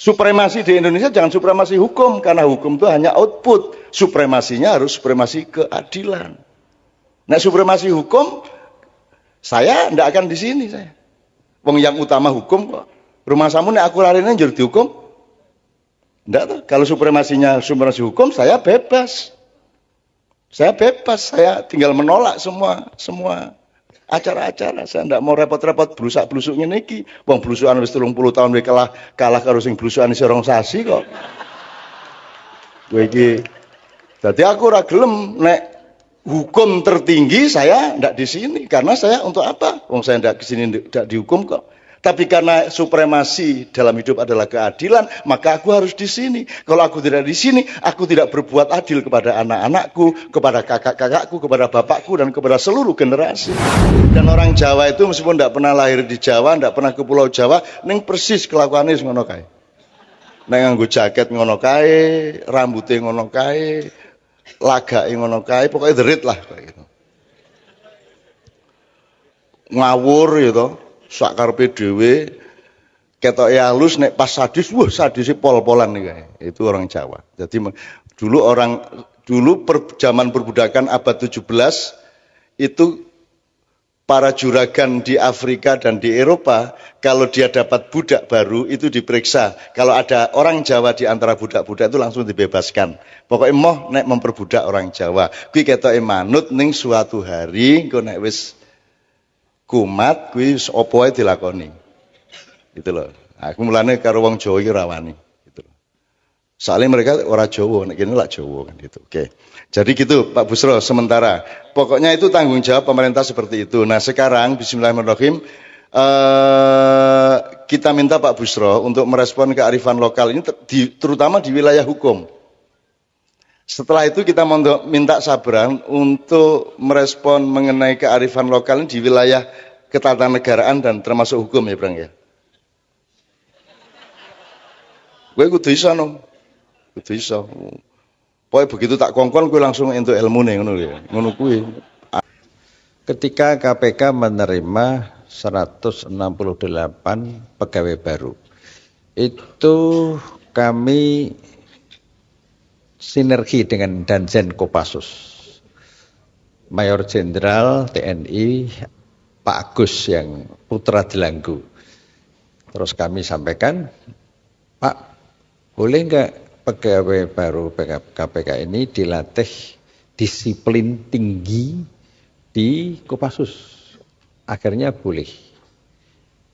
Supremasi di Indonesia jangan supremasi hukum, karena hukum itu hanya output. Supremasinya harus supremasi keadilan. Nah, supremasi hukum, saya tidak akan di sini saya. Wong yang utama hukum kok. Rumah samu nek aku larine njur dihukum. Enggak tuh. Kalau supremasinya supremasi hukum, saya bebas. Saya bebas, saya tinggal menolak semua acara-acara. Saya tidak mau repot-repot blusak-blusuk ngene iki. Wong blusukan wis 30 tahun wis kalah karo sing blusukan isih rong sasi kok. Kowe iki. Dadi aku ora gelem nek hukum tertinggi saya tidak di sini, karena saya untuk apa? Wong saya tidak di sini tidak dihukum kok. Tapi karena supremasi dalam hidup adalah keadilan, maka aku harus di sini. Kalau aku tidak di sini, aku tidak berbuat adil kepada anak-anakku, kepada kakak-kakakku, kepada bapakku, dan kepada seluruh generasi. Dan orang Jawa itu meskipun tidak pernah lahir di Jawa, tidak pernah ke Pulau Jawa, ning persis kelakuannya ngono kae. Nek nganggo jaket ngono kae, rambutnya ngono kae, lagake ngono kae, pokoknya derit lah kayak gitu. Ngawur gitu, sak karepe dhewe, ketoke halus, nek pas sadis, wah sadise pol-polan nih kayak. Itu orang Jawa. Jadi dulu zaman perbudakan abad 17 itu para juragan di Afrika dan di Eropa, kalau dia dapat budak baru itu diperiksa. Kalau ada orang Jawa di antara budak-budak itu langsung dibebaskan. Pokoknya moh nek memperbudak orang Jawa. Kuwi ketoke manut ning suatu hari engko nek wis kumat kuwi apa wae dilakoni. Gitu loh. Aku mulane karo wong Jawa iki rawani gitu loh. Soalnya mereka orang Jawa, nek kene lak Jawa kan gitu. Oke. Jadi gitu Pak Busro sementara. Pokoknya itu tanggung jawab pemerintah seperti itu. Nah sekarang bismillahirrahmanirrahim kita minta Pak Busro untuk merespon kearifan lokal ini terutama di wilayah hukum. Setelah itu kita minta Sabran untuk merespon mengenai kearifan lokal ini di wilayah ketatanegaraan dan termasuk hukum ya Bang ya. Gue kudu iso no. Kudu iso. Pokoknya begitu tak kongkon gue langsung untuk ilmu nih ngono kuwi. Ketika KPK menerima 168 pegawai baru, itu kami sinergi dengan Danjen Kopassus, Mayor Jenderal TNI Pak Agus yang putra Delanggu. Terus kami sampaikan, Pak, boleh enggak pegawai baru KPK ini dilatih disiplin tinggi di Kopassus? Akhirnya boleh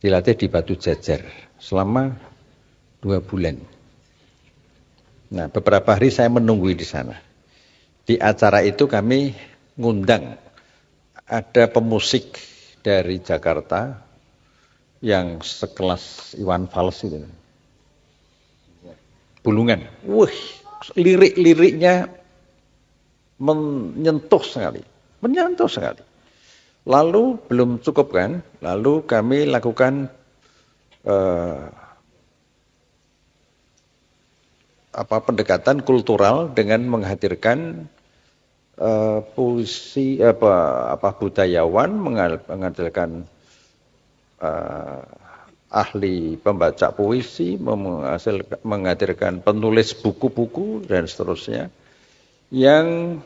dilatih di Batu Jajar selama 2 bulan. Nah, beberapa hari saya menunggu di sana. Di acara itu kami ngundang ada pemusik dari Jakarta yang sekelas Iwan Fals itu. Bulungan. Wih, lirik-liriknya menyentuh sekali. Lalu belum cukup kan? Lalu kami lakukan pendekatan kultural dengan menghadirkan puisi budayawan, menghadirkan ahli pembaca puisi, menghadirkan penulis buku-buku dan seterusnya. Yang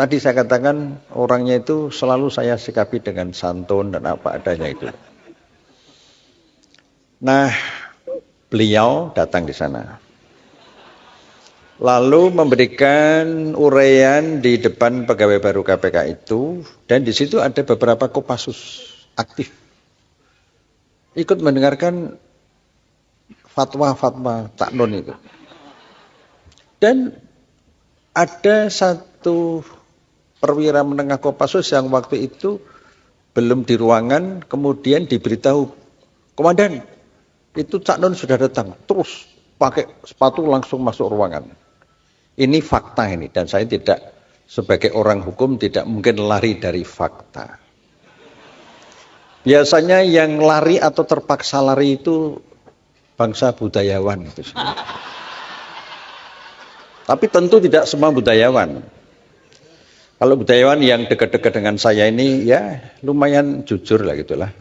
tadi saya katakan orangnya itu selalu saya sikapi dengan santun dan apa adanya itu. Nah, beliau datang di sana. Lalu memberikan uraian di depan pegawai baru KPK itu, dan di situ ada beberapa Kopassus aktif. Ikut mendengarkan fatwa-fatwa Cak Nun itu. Dan ada satu perwira menengah Kopassus yang waktu itu belum di ruangan, kemudian diberitahu, Komandan, itu Cak Nun sudah datang, terus pakai sepatu langsung masuk ruangan. Ini fakta ini, dan saya tidak, sebagai orang hukum tidak mungkin lari dari fakta. Biasanya yang lari atau terpaksa lari itu bangsa budayawan itu. Tapi tentu tidak semua budayawan. Kalau budayawan yang dekat-dekat dengan saya ini ya lumayan jujur lah gitulah.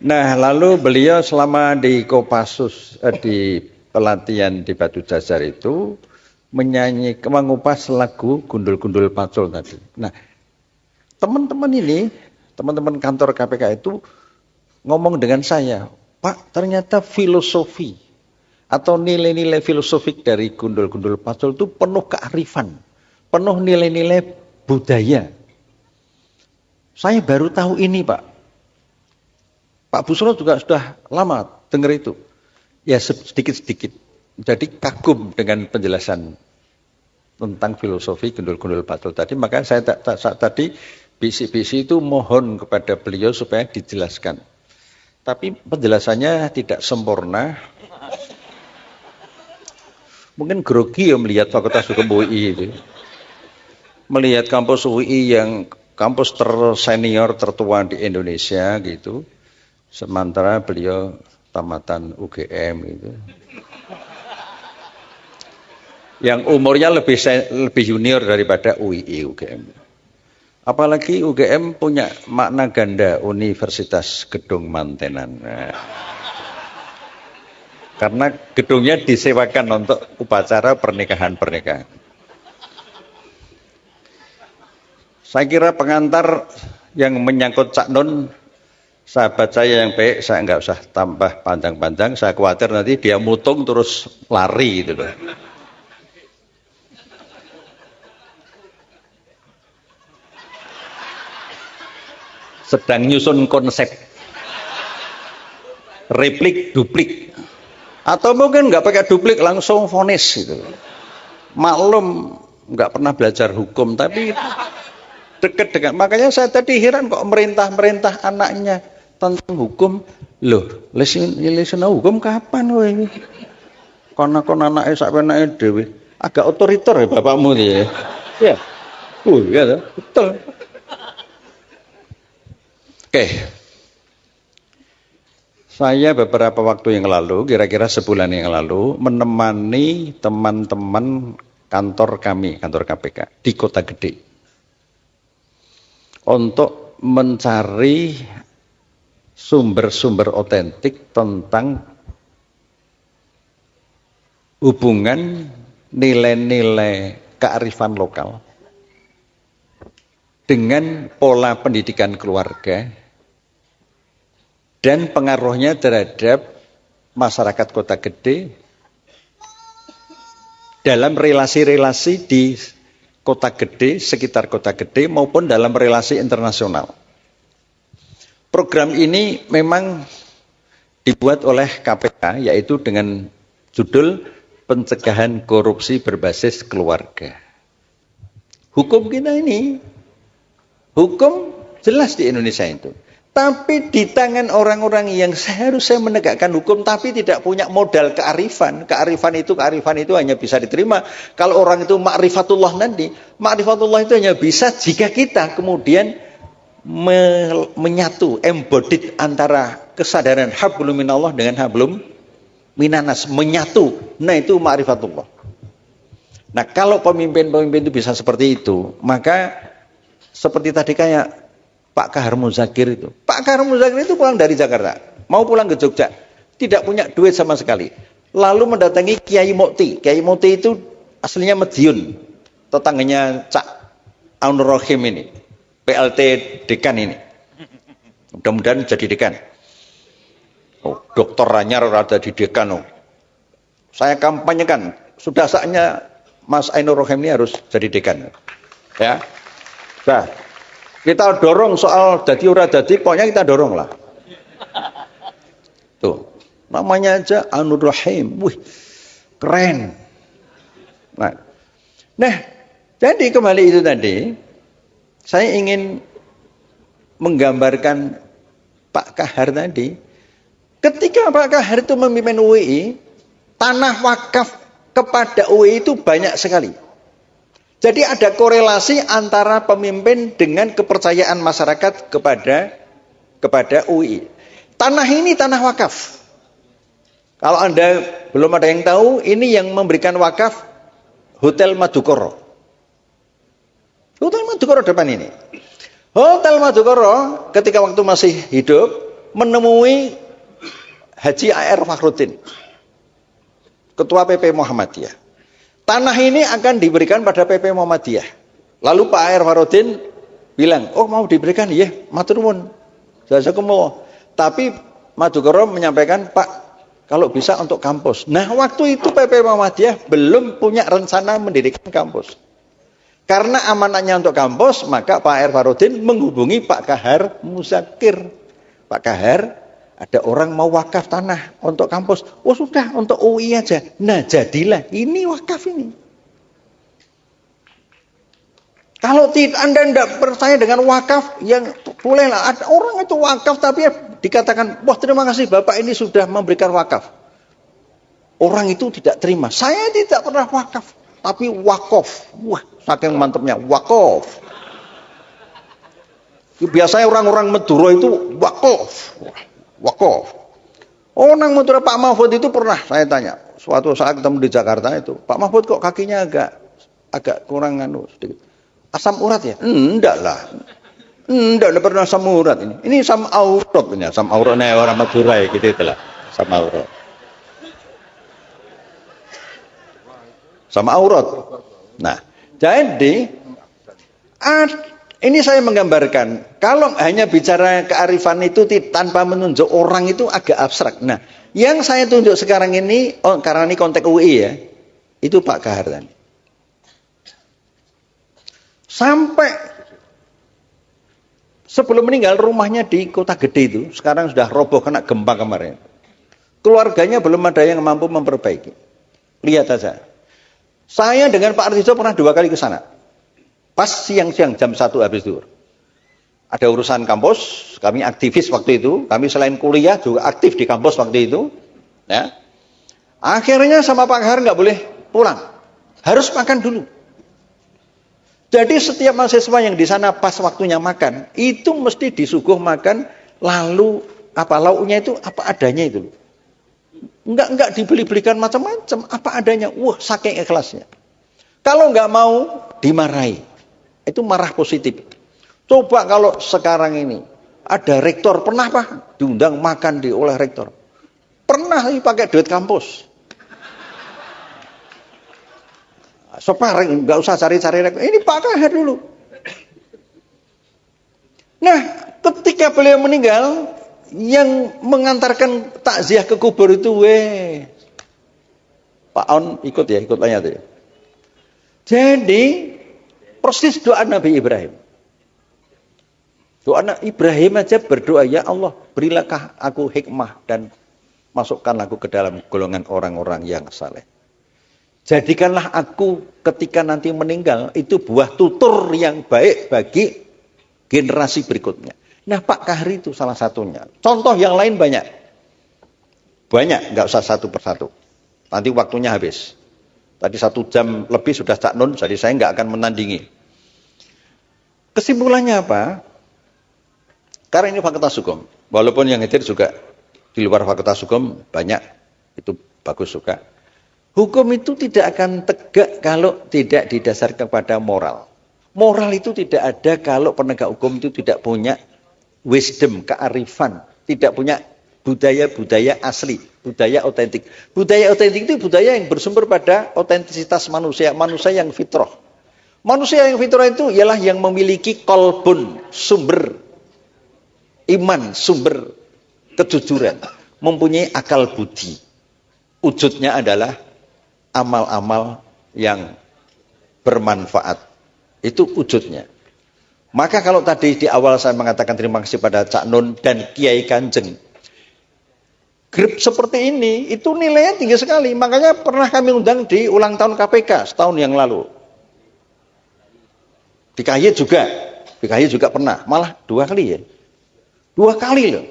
Nah, lalu beliau selama di Kopassus di pelatihan di Batu Jajar itu mengupas lagu Gundul-Gundul Pacul tadi. Nah, teman-teman kantor KPK itu ngomong dengan saya, Pak, ternyata filosofi atau nilai-nilai filosofik dari Gundul-Gundul Pacul itu penuh kearifan, penuh nilai-nilai budaya. Saya baru tahu ini, Pak. Pak Busro juga sudah lama dengar itu. Ya sedikit-sedikit. Jadi kagum dengan penjelasan tentang filosofi Gundul-Gundul Pacul tadi. Maka saya tadi bisi-bisi itu mohon kepada beliau supaya dijelaskan. Tapi penjelasannya tidak sempurna. Mungkin grogi ya melihat Fakultas Hukum UI itu. Melihat kampus UI yang kampus tersenior tertua di Indonesia gitu. Sementara beliau tamatan UGM gitu. Yang umurnya lebih junior daripada UII UGM. Apalagi UGM punya makna ganda Universitas Gedung Mantenan. Nah, karena gedungnya disewakan untuk upacara pernikahan-pernikahan. Saya kira pengantar yang menyangkut Cak Nun, sahabat saya yang baik, saya nggak usah tambah panjang-panjang. Saya khawatir nanti dia mutung terus lari gitu loh. Sedang nyusun konsep replik duplik, atau mungkin nggak pakai duplik langsung vonis gitu. Maklum nggak pernah belajar hukum tapi deket dengan, makanya saya tadi heran kok merintah anaknya tentang hukum. Loh, lesin hukum kapan woy? Kon anake sak penake dhewe. Agak otoriter ya bapakmu ya. Ya. Ya betul. Oke. Saya beberapa waktu yang lalu, kira-kira sebulan yang lalu, menemani teman-teman kantor kami, kantor KPK di Kota Gede, untuk mencari sumber-sumber otentik tentang hubungan nilai-nilai kearifan lokal dengan pola pendidikan keluarga dan pengaruhnya terhadap masyarakat Kota Gede dalam relasi-relasi di Kota Gede, sekitar Kota Gede maupun dalam relasi internasional. Program ini memang dibuat oleh KPK, yaitu dengan judul Pencegahan Korupsi Berbasis Keluarga. Hukum kita ini, hukum jelas di Indonesia itu. Tapi di tangan orang-orang yang seharusnya menegakkan hukum tapi tidak punya modal kearifan. Kearifan itu hanya bisa diterima kalau orang itu ma'rifatullah nanti. Ma'rifatullah itu hanya bisa jika kita kemudian menyatu, embodied antara kesadaran hablum minallah dengan hablum minanas, menyatu. Nah, itu ma'rifatullah. Nah, kalau pemimpin-pemimpin itu bisa seperti itu, maka seperti tadi kayak Pak Kahar Muzakir itu. Pak Kahar Muzakir itu pulang dari Jakarta, mau pulang ke Jogja, tidak punya duit sama sekali. Lalu mendatangi Kiai Mukti. Kiai Mukti itu aslinya Madiun, tetangganya Cak Aunur Rohim ini, PLT dekan ini. Mudah-mudahan jadi dekan. Oh, Dokter Ranyar ada di dekan. Oh. Saya kampanyekan, sudah saatnya Mas Ainur Rohim ini harus jadi dekan. Ya. Nah, kita dorong soal dadi ora dadi, pokoknya kita dorong lah. Tuh, namanya aja Ainur Rohim. Wih, keren. Nah, jadi kembali itu tadi, saya ingin menggambarkan Pak Kahar tadi. Ketika Pak Kahar itu memimpin UII, tanah wakaf kepada UII itu banyak sekali. Jadi ada korelasi antara pemimpin dengan kepercayaan masyarakat kepada UII. Tanah ini tanah wakaf. Kalau Anda belum ada yang tahu, ini yang memberikan wakaf Hotel Madukoro. Hotel Madukoro depan ini. Hotel Madukoro ketika waktu masih hidup, menemui Haji A.R. Fakhruddin, Ketua PP Muhammadiyah. Tanah ini akan diberikan pada PP Muhammadiyah. Lalu Pak A.R. Fakhruddin bilang, oh mau diberikan, iya, matur nuwun. Jazakumullah. Tapi Madukoro menyampaikan, Pak, kalau bisa untuk kampus. Nah, waktu itu PP Muhammadiyah belum punya rencana mendirikan kampus. Karena amanatnya untuk kampus, maka Pak R. Fakhruddin menghubungi Pak Kahar Muzakir. Pak Kahar, ada orang mau wakaf tanah untuk kampus. Oh sudah, untuk UI aja. Nah jadilah, ini wakaf ini. Kalau Anda tidak percaya dengan wakaf, yang bolehlah. Ada orang itu wakaf, tapi dikatakan, wah terima kasih Bapak ini sudah memberikan wakaf. Orang itu tidak terima. Saya tidak pernah wakaf. Tapi wakof, wah saking mantapnya wakof. Biasanya orang-orang Madura itu wakof, wakof. Orang Madura Pak Mahfud itu pernah saya tanya, suatu saat ketemu di Jakarta itu, Pak Mahfud kok kakinya agak kurang sedikit. Asam urat ya? Enggak lah, enggak pernah asam urat ini. Ini asam aurat ini, asam auratnya orang Madura ya gitu itulah, asam aurat. Sama aurat. Nah, jadi ini saya menggambarkan, kalau hanya bicara kearifan itu tanpa menunjuk orang itu agak abstrak. Nah, yang saya tunjuk sekarang ini, karena ini konteks UI ya, itu Pak Kahar tadi. Sampai sebelum meninggal rumahnya di Kota Gede itu, sekarang sudah roboh kena gempa kemarin. Keluarganya belum ada yang mampu memperbaiki. Lihat saja. Saya dengan Pak Artijo pernah 2 kali ke sana. Pas siang-siang jam 1 habis zuhur. Ada urusan kampus, kami aktivis waktu itu. Kami selain kuliah juga aktif di kampus waktu itu. Ya. Akhirnya sama Pak Kahar nggak boleh pulang. Harus makan dulu. Jadi setiap mahasiswa yang di sana pas waktunya makan, itu mesti disuguh makan, lalu apa lauknya itu apa adanya itu. Enggak dibeli-belikan macam-macam, apa adanya. Wah, saking ikhlasnya. Kalau enggak mau, dimarahi. Itu marah positif. Coba kalau sekarang ini ada rektor, pernah Pak diundang makan oleh rektor? Pernah pakai duit kampus. Separeng, enggak usah cari-cari rektor. Ini Pak Kahar dulu. Nah, ketika beliau meninggal, yang mengantarkan takziah ke kubur itu Pak On ikut banyak tuh. Jadi persis doa Nabi Ibrahim. Doa Nabi Ibrahim aja berdoa, ya Allah berilah aku hikmah dan masukkan aku ke dalam golongan orang-orang yang saleh. Jadikanlah aku ketika nanti meninggal itu buah tutur yang baik bagi generasi berikutnya. Nah Pak Kahar itu salah satunya. Contoh yang lain banyak. Banyak, nggak usah satu persatu. Nanti waktunya habis. Tadi 1 jam lebih sudah Cak Nun, jadi saya nggak akan menandingi. Kesimpulannya apa? Karena ini Fakultas Hukum. Walaupun yang hadir juga di luar Fakultas Hukum banyak. Itu bagus juga. Hukum itu tidak akan tegak kalau tidak didasarkan kepada moral. Moral itu tidak ada kalau penegak hukum itu tidak punya wisdom, kearifan, tidak punya budaya-budaya asli, budaya otentik. Budaya otentik itu budaya yang bersumber pada otentisitas manusia, manusia yang fitrah. Manusia yang fitrah itu ialah yang memiliki kolbun, sumber iman, sumber kejujuran, mempunyai akal budi. Wujudnya adalah amal-amal yang bermanfaat. Itu wujudnya. Maka kalau tadi di awal saya mengatakan terima kasih pada Cak Nun dan Kiai Kanjeng. Grup seperti ini itu nilainya tinggi sekali. Makanya pernah kami undang di ulang tahun KPK setahun yang lalu. Di KY juga pernah. Malah 2 kali ya. 2 kali loh.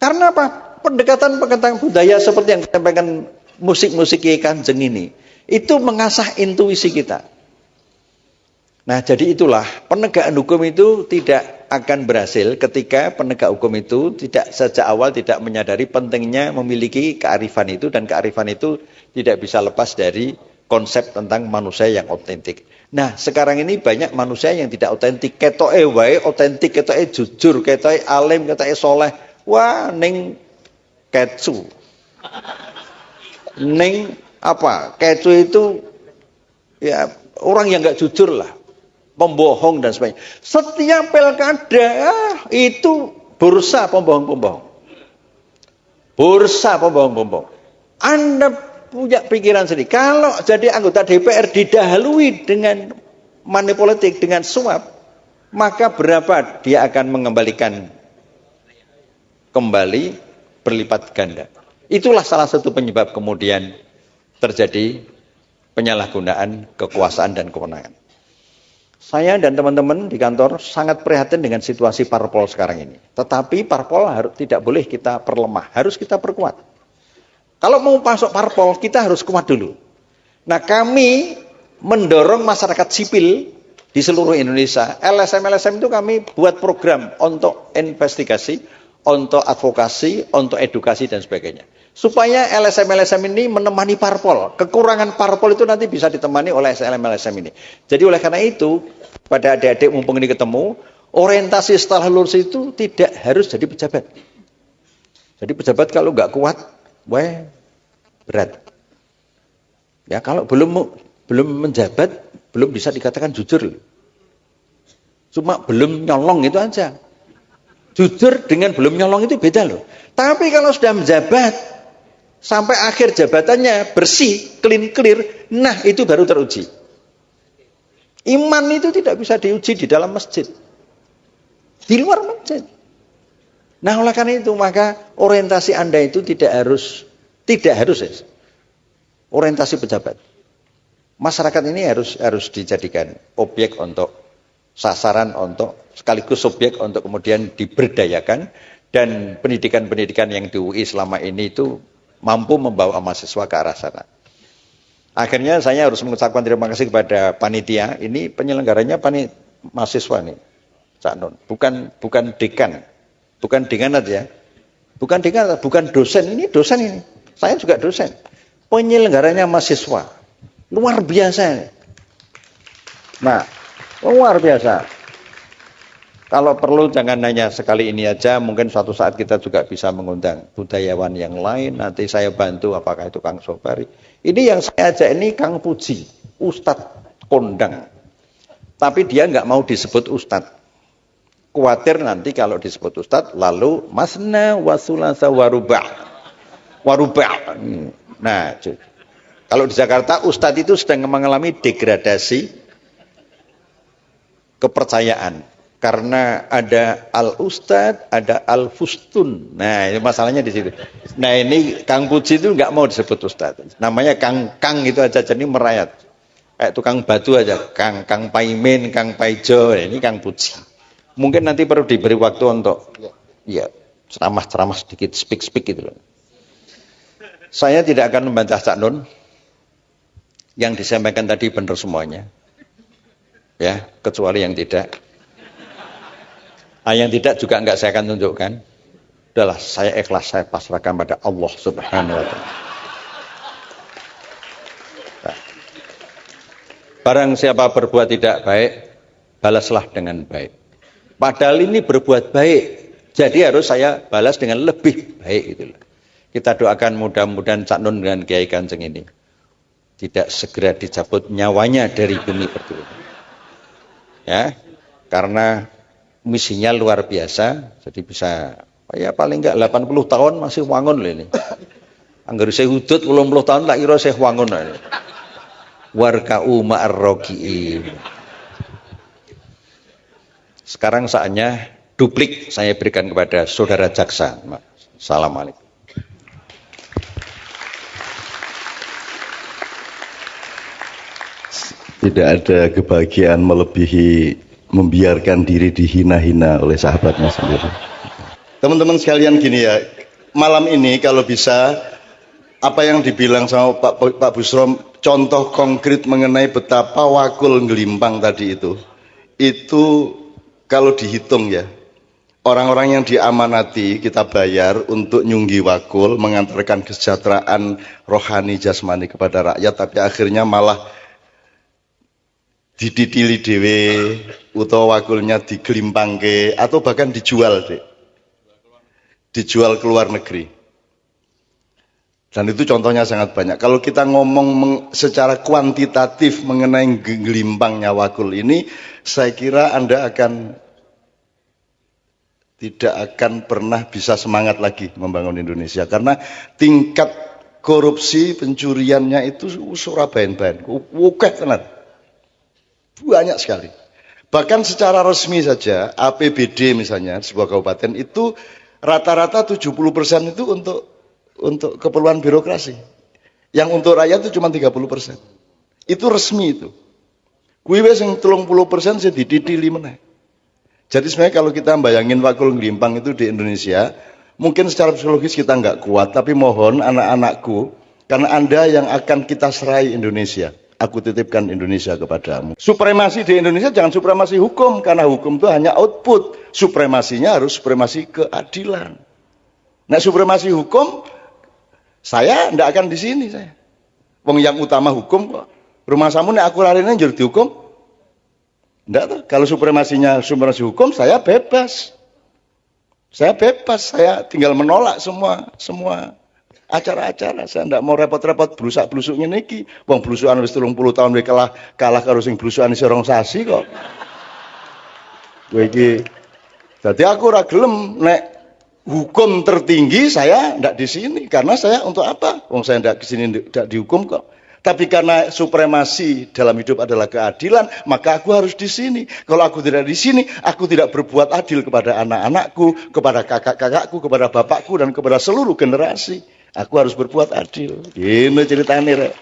Karena apa? Pendekatan budaya seperti yang disampaikan musik-musik Kiai Kanjeng ini. Itu mengasah intuisi kita. Nah jadi itulah penegakan hukum itu tidak akan berhasil ketika penegak hukum itu tidak sejak awal tidak menyadari pentingnya memiliki kearifan itu, dan kearifan itu tidak bisa lepas dari konsep tentang manusia yang otentik. Nah sekarang ini banyak manusia yang tidak otentik, ketoke wae otentik, ketoke jujur, ketoke alim, ketoke soleh, Wah, ning kecu. Ning apa? Kecu itu ya orang yang nggak jujur lah, pembohong dan sebagainya. Setiap pilkada itu bursa pembohong-pembohong. Bursa pembohong-pembohong. Anda punya pikiran sendiri. Kalau jadi anggota DPR didahului dengan money politik, dengan suap, maka berapa dia akan mengembalikan kembali berlipat ganda. Itulah salah satu penyebab kemudian terjadi penyalahgunaan kekuasaan dan kewenangan. Saya dan teman-teman di kantor sangat prihatin dengan situasi parpol sekarang ini. Tetapi parpol tidak boleh kita perlemah, harus kita perkuat. Kalau mau masuk parpol, kita harus kuat dulu. Nah, kami mendorong masyarakat sipil di seluruh Indonesia. LSM-LSM itu kami buat program untuk investigasi, untuk advokasi, untuk edukasi dan sebagainya. Supaya LSM-LSM ini menemani parpol. Kekurangan parpol itu nanti bisa ditemani oleh LSM-LSM ini. Jadi oleh karena itu, pada adik-adik mumpung ini ketemu, orientasi setelah lulus itu tidak harus jadi pejabat. Jadi pejabat kalau nggak kuat, berat. Ya kalau belum menjabat, belum bisa dikatakan jujur. Cuma belum nyolong itu aja. Jujur dengan belum nyolong itu beda loh. Tapi kalau sudah menjabat, sampai akhir jabatannya bersih, clear, nah itu baru teruji. Iman itu tidak bisa diuji di dalam masjid. Di luar masjid. Nah oleh karena itu maka orientasi Anda itu tidak harus orientasi pejabat. Masyarakat ini harus dijadikan objek untuk sasaran, untuk sekaligus subjek untuk kemudian diberdayakan, dan pendidikan-pendidikan yang di UI selama ini itu mampu membawa mahasiswa ke arah sana. Akhirnya saya harus mengucapkan terima kasih kepada panitia. Ini penyelenggaranya mahasiswa nih, Cak Nun. Bukan dekan. Bukan dekan aja. Bukan dekan, bukan dosen. Ini dosen ini. Saya juga dosen. Penyelenggaranya mahasiswa. Luar biasa. Nah, luar biasa. Kalau perlu jangan hanya sekali ini aja, mungkin suatu saat kita juga bisa mengundang budayawan yang lain. Nanti saya bantu, apakah itu Kang Sobari. Ini yang saya ajak ini Kang Puji, Ustadz kondang. Tapi dia nggak mau disebut Ustadz. Khawatir nanti kalau disebut Ustadz, lalu masna wasulasa warubah. Nah, kalau di Jakarta Ustadz itu sedang mengalami degradasi kepercayaan. Karena ada al-ustad, ada al-fustun. Nah, ini masalahnya di situ. Nah, ini Kang Puji itu nggak mau disebut ustad. Namanya Kang itu aja, jadi merayat. Kayak tukang batu aja, Kang Paimin, Kang Paijo. Ini Kang Puji. Mungkin nanti perlu diberi waktu untuk ya ceramah sedikit, speak gitu loh. Saya tidak akan membantah Cak Nun. Yang disampaikan tadi benar semuanya. Ya, kecuali yang tidak. Yang tidak juga enggak saya akan tunjukkan. Udahlah, saya ikhlas, saya pasrahkan pada Allah Subhanahu wa Ta'ala. Nah. Barang siapa berbuat tidak baik, balaslah dengan baik. Padahal ini berbuat baik, jadi harus saya balas dengan lebih baik gitu. Kita doakan mudah-mudahan Cak Nun dengan Kiai Kanjeng ini tidak segera dicabut nyawanya dari bumi pertiwi. Ya, karena misinya luar biasa, jadi bisa ya paling enggak 80 tahun masih wangun loh ini. Angger saya hudud 80 tahun tak kira saya wangun. Warka'u ma'ar-roki'in. Sekarang saatnya duplik saya berikan kepada saudara jaksa. Assalamualaikum. Tidak ada kebahagiaan melebihi membiarkan diri dihina-hina oleh sahabatnya sendiri. Teman-teman sekalian gini ya, malam ini kalau bisa apa yang dibilang sama Pak Busrom, contoh konkret mengenai betapa wakul ngelimpang tadi itu kalau dihitung ya, orang-orang yang diamanati kita bayar untuk nyunggi wakul, mengantarkan kesejahteraan rohani jasmani kepada rakyat, tapi akhirnya malah diditili dewe utawa wakulnya digelimpangke atau bahkan dijual deh. dijual ke luar negeri. Dan itu contohnya sangat banyak. Kalau kita ngomong secara kuantitatif mengenai gelimbangnya Wakul ini, saya kira Anda tidak akan pernah bisa semangat lagi membangun Indonesia. Karena tingkat korupsi pencuriannya itu surabain-bain. Wukeh tenan. Banyak sekali. Bahkan secara resmi saja, APBD misalnya, sebuah kabupaten itu rata-rata 70% itu untuk keperluan birokrasi. Yang untuk rakyat itu cuma 30%. Itu resmi itu. Kuwi wis sing 30% sing dititili meneh. Jadi sebenarnya kalau kita bayangin Wakul Ngelimpang itu di Indonesia, mungkin secara psikologis kita nggak kuat, tapi mohon anak-anakku, karena Anda yang akan kita serai Indonesia. Aku titipkan Indonesia kepadamu. Supremasi di Indonesia jangan supremasi hukum, karena hukum itu hanya output. Supremasinya harus supremasi keadilan. Nah, supremasi hukum, saya tidak akan di sini saya. Wong yang utama hukum kok. Rumah samu nek aku larine njur dihukum. Enggak tuh. Kalau supremasi hukum, saya bebas. Saya bebas, saya tinggal menolak semua acara-acara. Saya tidak mau repot-repot blusak-blusuk ngene iki. Wong blusukan wis 30 tahun wis kalah karo sing blusukan isih rong sasi kok. Kowe iki. Dadi aku ora gelem nek hukum tertinggi saya tidak di sini, karena saya untuk apa? Wong saya tidak di sini tidak dihukum kok. Tapi karena supremasi dalam hidup adalah keadilan, maka aku harus di sini. Kalau aku tidak di sini, aku tidak berbuat adil kepada anak-anakku, kepada kakak-kakakku, kepada bapakku, dan kepada seluruh generasi. Aku harus berbuat adil. Ini ceritanya.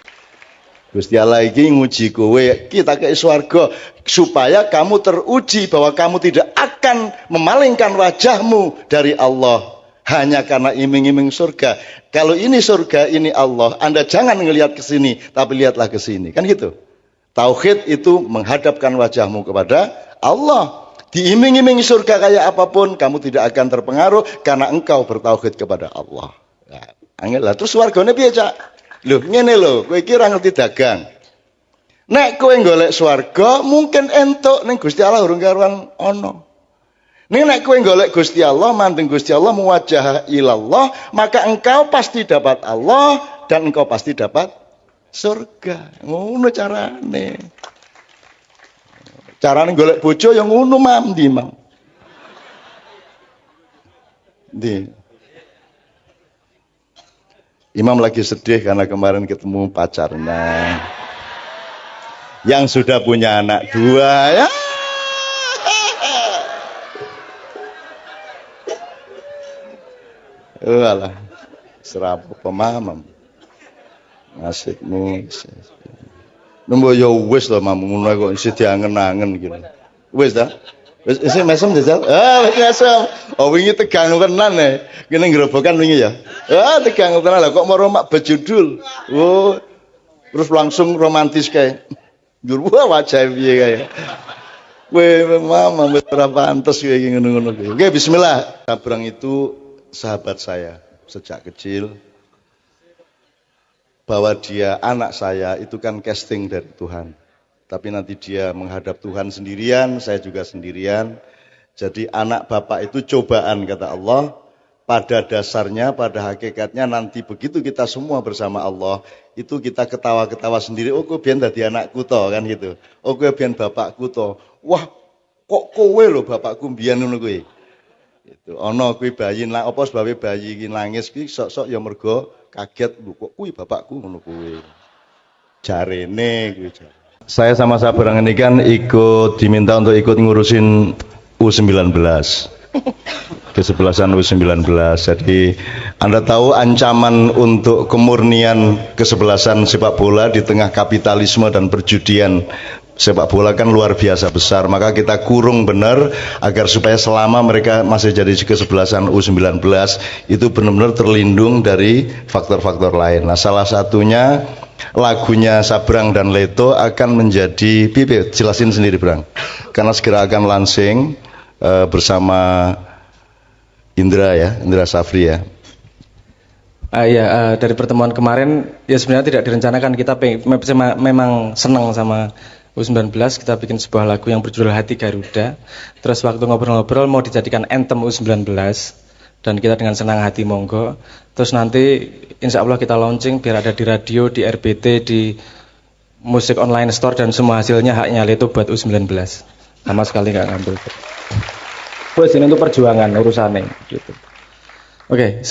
Gusti Allah iki nguji kowe, kita ke swarga supaya kamu teruji bahwa kamu tidak akan memalingkan wajahmu dari Allah hanya karena iming-iming surga. Kalau ini surga, ini Allah, Anda jangan ngelihat ke sini, tapi lihatlah ke sini. Kan gitu. Tauhid itu menghadapkan wajahmu kepada Allah. Diiming-iming surga kayak apapun, kamu tidak akan terpengaruh karena engkau bertauhid kepada Allah. Nah, angel lah. Terus swargane piye, Cak? Loh, ngene lho, kowe iki ora ngerti dagang. Nek kowe golek swarga, mungkin entuk ning Gusti Allah urung karuan ana. Nek kowe golek Gusti Allah, mandeng Gusti Allah, muwajjah ilallah, maka engkau pasti dapat Allah dan engkau pasti dapat surga. Ngono carane. Carane golek bojo yang ngono mandi, Mam. Ndi. Imam lagi sedih karena kemarin ketemu pacarnya yang sudah punya anak 2 ya. Walah, serap pemaham. Nasibmu. Nombo yo wis lho Mam, ngono kok isih diangen-angen gitu. Wis ta? Wis isih mesem jajal. Wis mesem. Oh wingi tegang tenan e. Kene ngrobokan wingi ya. Tegang tenan lah kok moro mak bejudul. Oh. Terus langsung romantis kae. Njur wajah piye kae. Kowe mama wis ora pantes kowe iki ngono-ngono. Oke, bismillah. Sabrang itu sahabat saya sejak kecil. Bahwa dia anak saya itu kan casting dari Tuhan. Tapi nanti dia menghadap Tuhan sendirian, saya juga sendirian. Jadi anak bapak itu cobaan kata Allah. Pada dasarnya, pada hakikatnya nanti begitu kita semua bersama Allah, itu kita ketawa-ketawa sendiri. Oh, kowe biyen dadi anakku to kan gitu. Oh, kowe biyen bapakku to. Wah, kok kowe lho bapakku mbiyen ngono kowe. Itu ana kuwi bayi nang apa sebabe bayi iki nangis iki sok-sok ya mergo kaget lho kok kuwi bapakku ngono kowe. Jarene kuwi. Saya sama Sabrang ini kan diminta untuk ikut ngurusin U19. Kesebelasan U19. Jadi Anda tahu ancaman untuk kemurnian kesebelasan sepak bola di tengah kapitalisme dan perjudian sepak bola kan luar biasa besar. Maka kita kurung benar agar supaya selama mereka masih jadi kesebelasan U19 itu benar-benar terlindung dari faktor-faktor lain. Nah, salah satunya lagunya Sabrang dan Leto akan menjadi pipi, jelasin sendiri Brang. Karena segera akan launching bersama Indra Safri ya. Dari pertemuan kemarin ya sebenarnya tidak direncanakan, kita memang senang sama U19, kita bikin sebuah lagu yang berjudul Hati Garuda. Terus waktu ngobrol-ngobrol mau dijadikan anthem U19. dan kita dengan senang hati monggo. Terus nanti insya Allah kita launching biar ada di radio, di RBT, di musik online store, dan semua hasilnya haknya itu buat U19. Sama sekali nggak ngambil. Terus ini untuk perjuangan urusannya gitu. Oke,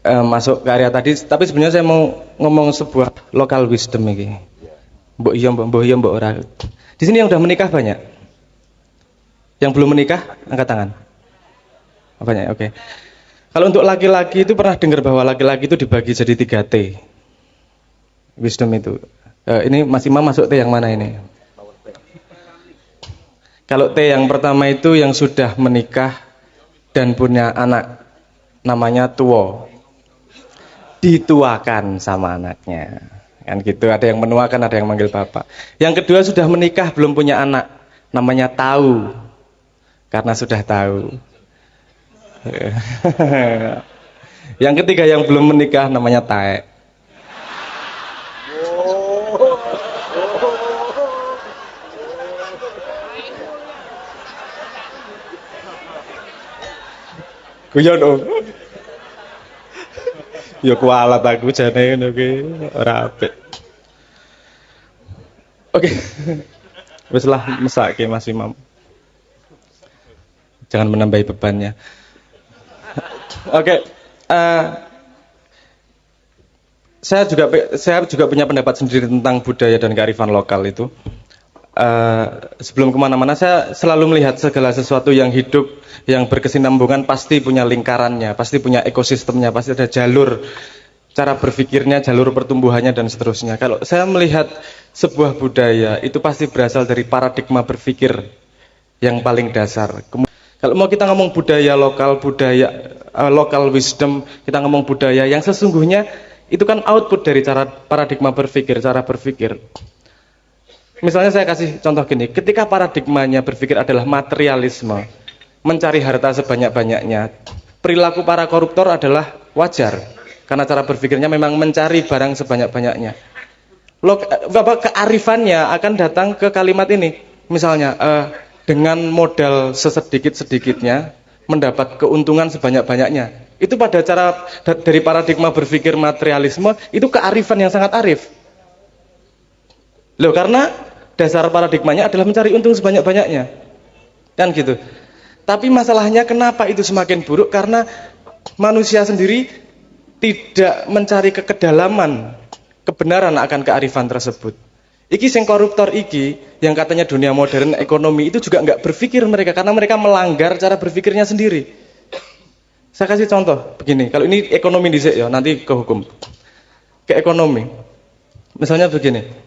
masuk ke area tadi, tapi sebenarnya saya mau ngomong sebuah local wisdom ini. Mbok iya mbok ora. Di sini yang udah menikah banyak. Yang belum menikah angkat tangan. Banyak, oke. Kalau untuk laki-laki itu pernah dengar bahwa laki-laki itu dibagi jadi 3 T. Wisdom itu. Ini Mas Imam masuk T yang mana ini? Kalau T yang pertama itu yang sudah menikah dan punya anak, namanya tuo. Dituakan sama anaknya. Kan gitu, ada yang menuakan, ada yang manggil bapak. Yang kedua sudah menikah belum punya anak, namanya tahu. Karena sudah tahu. Yang ketiga yang belum menikah namanya taek. Guyon om. Ya kualat aku jane ngono ki ora apik. Oke. Wis lah mesake Mas Imam. Jangan menambahi bebannya. Oke. Saya juga punya pendapat sendiri tentang budaya dan kearifan lokal itu. Sebelum kemana-mana saya selalu melihat segala sesuatu yang hidup, yang berkesinambungan pasti punya lingkarannya, pasti punya ekosistemnya, pasti ada jalur cara berpikirnya, jalur pertumbuhannya dan seterusnya. Kalau saya melihat sebuah budaya itu pasti berasal dari paradigma berpikir yang paling dasar. Kalau mau kita ngomong budaya lokal, local wisdom, kita ngomong budaya yang sesungguhnya itu kan output dari cara paradigma berpikir, cara berpikir. Misalnya saya kasih contoh gini, ketika paradigmanya berpikir adalah materialisme, mencari harta sebanyak-banyaknya, perilaku para koruptor adalah wajar, karena cara berpikirnya memang mencari barang sebanyak-banyaknya. Kearifannya akan datang ke kalimat ini, misalnya dengan modal sesedikit-sedikitnya, mendapat keuntungan sebanyak-banyaknya. Itu pada cara dari paradigma berpikir materialisme, itu kearifan yang sangat arif. Loh, karena dasar paradigmanya adalah mencari untung sebanyak-banyaknya. Kan gitu. Tapi masalahnya kenapa itu semakin buruk? Karena manusia sendiri tidak mencari kedalaman kebenaran akan kearifan tersebut. Iki sing koruptor iki, yang katanya dunia modern ekonomi, itu juga nggak berpikir mereka, karena mereka melanggar cara berpikirnya sendiri. Saya kasih contoh begini, kalau ini ekonomi dhisik ya, nanti ke hukum. Ke ekonomi. Misalnya begini.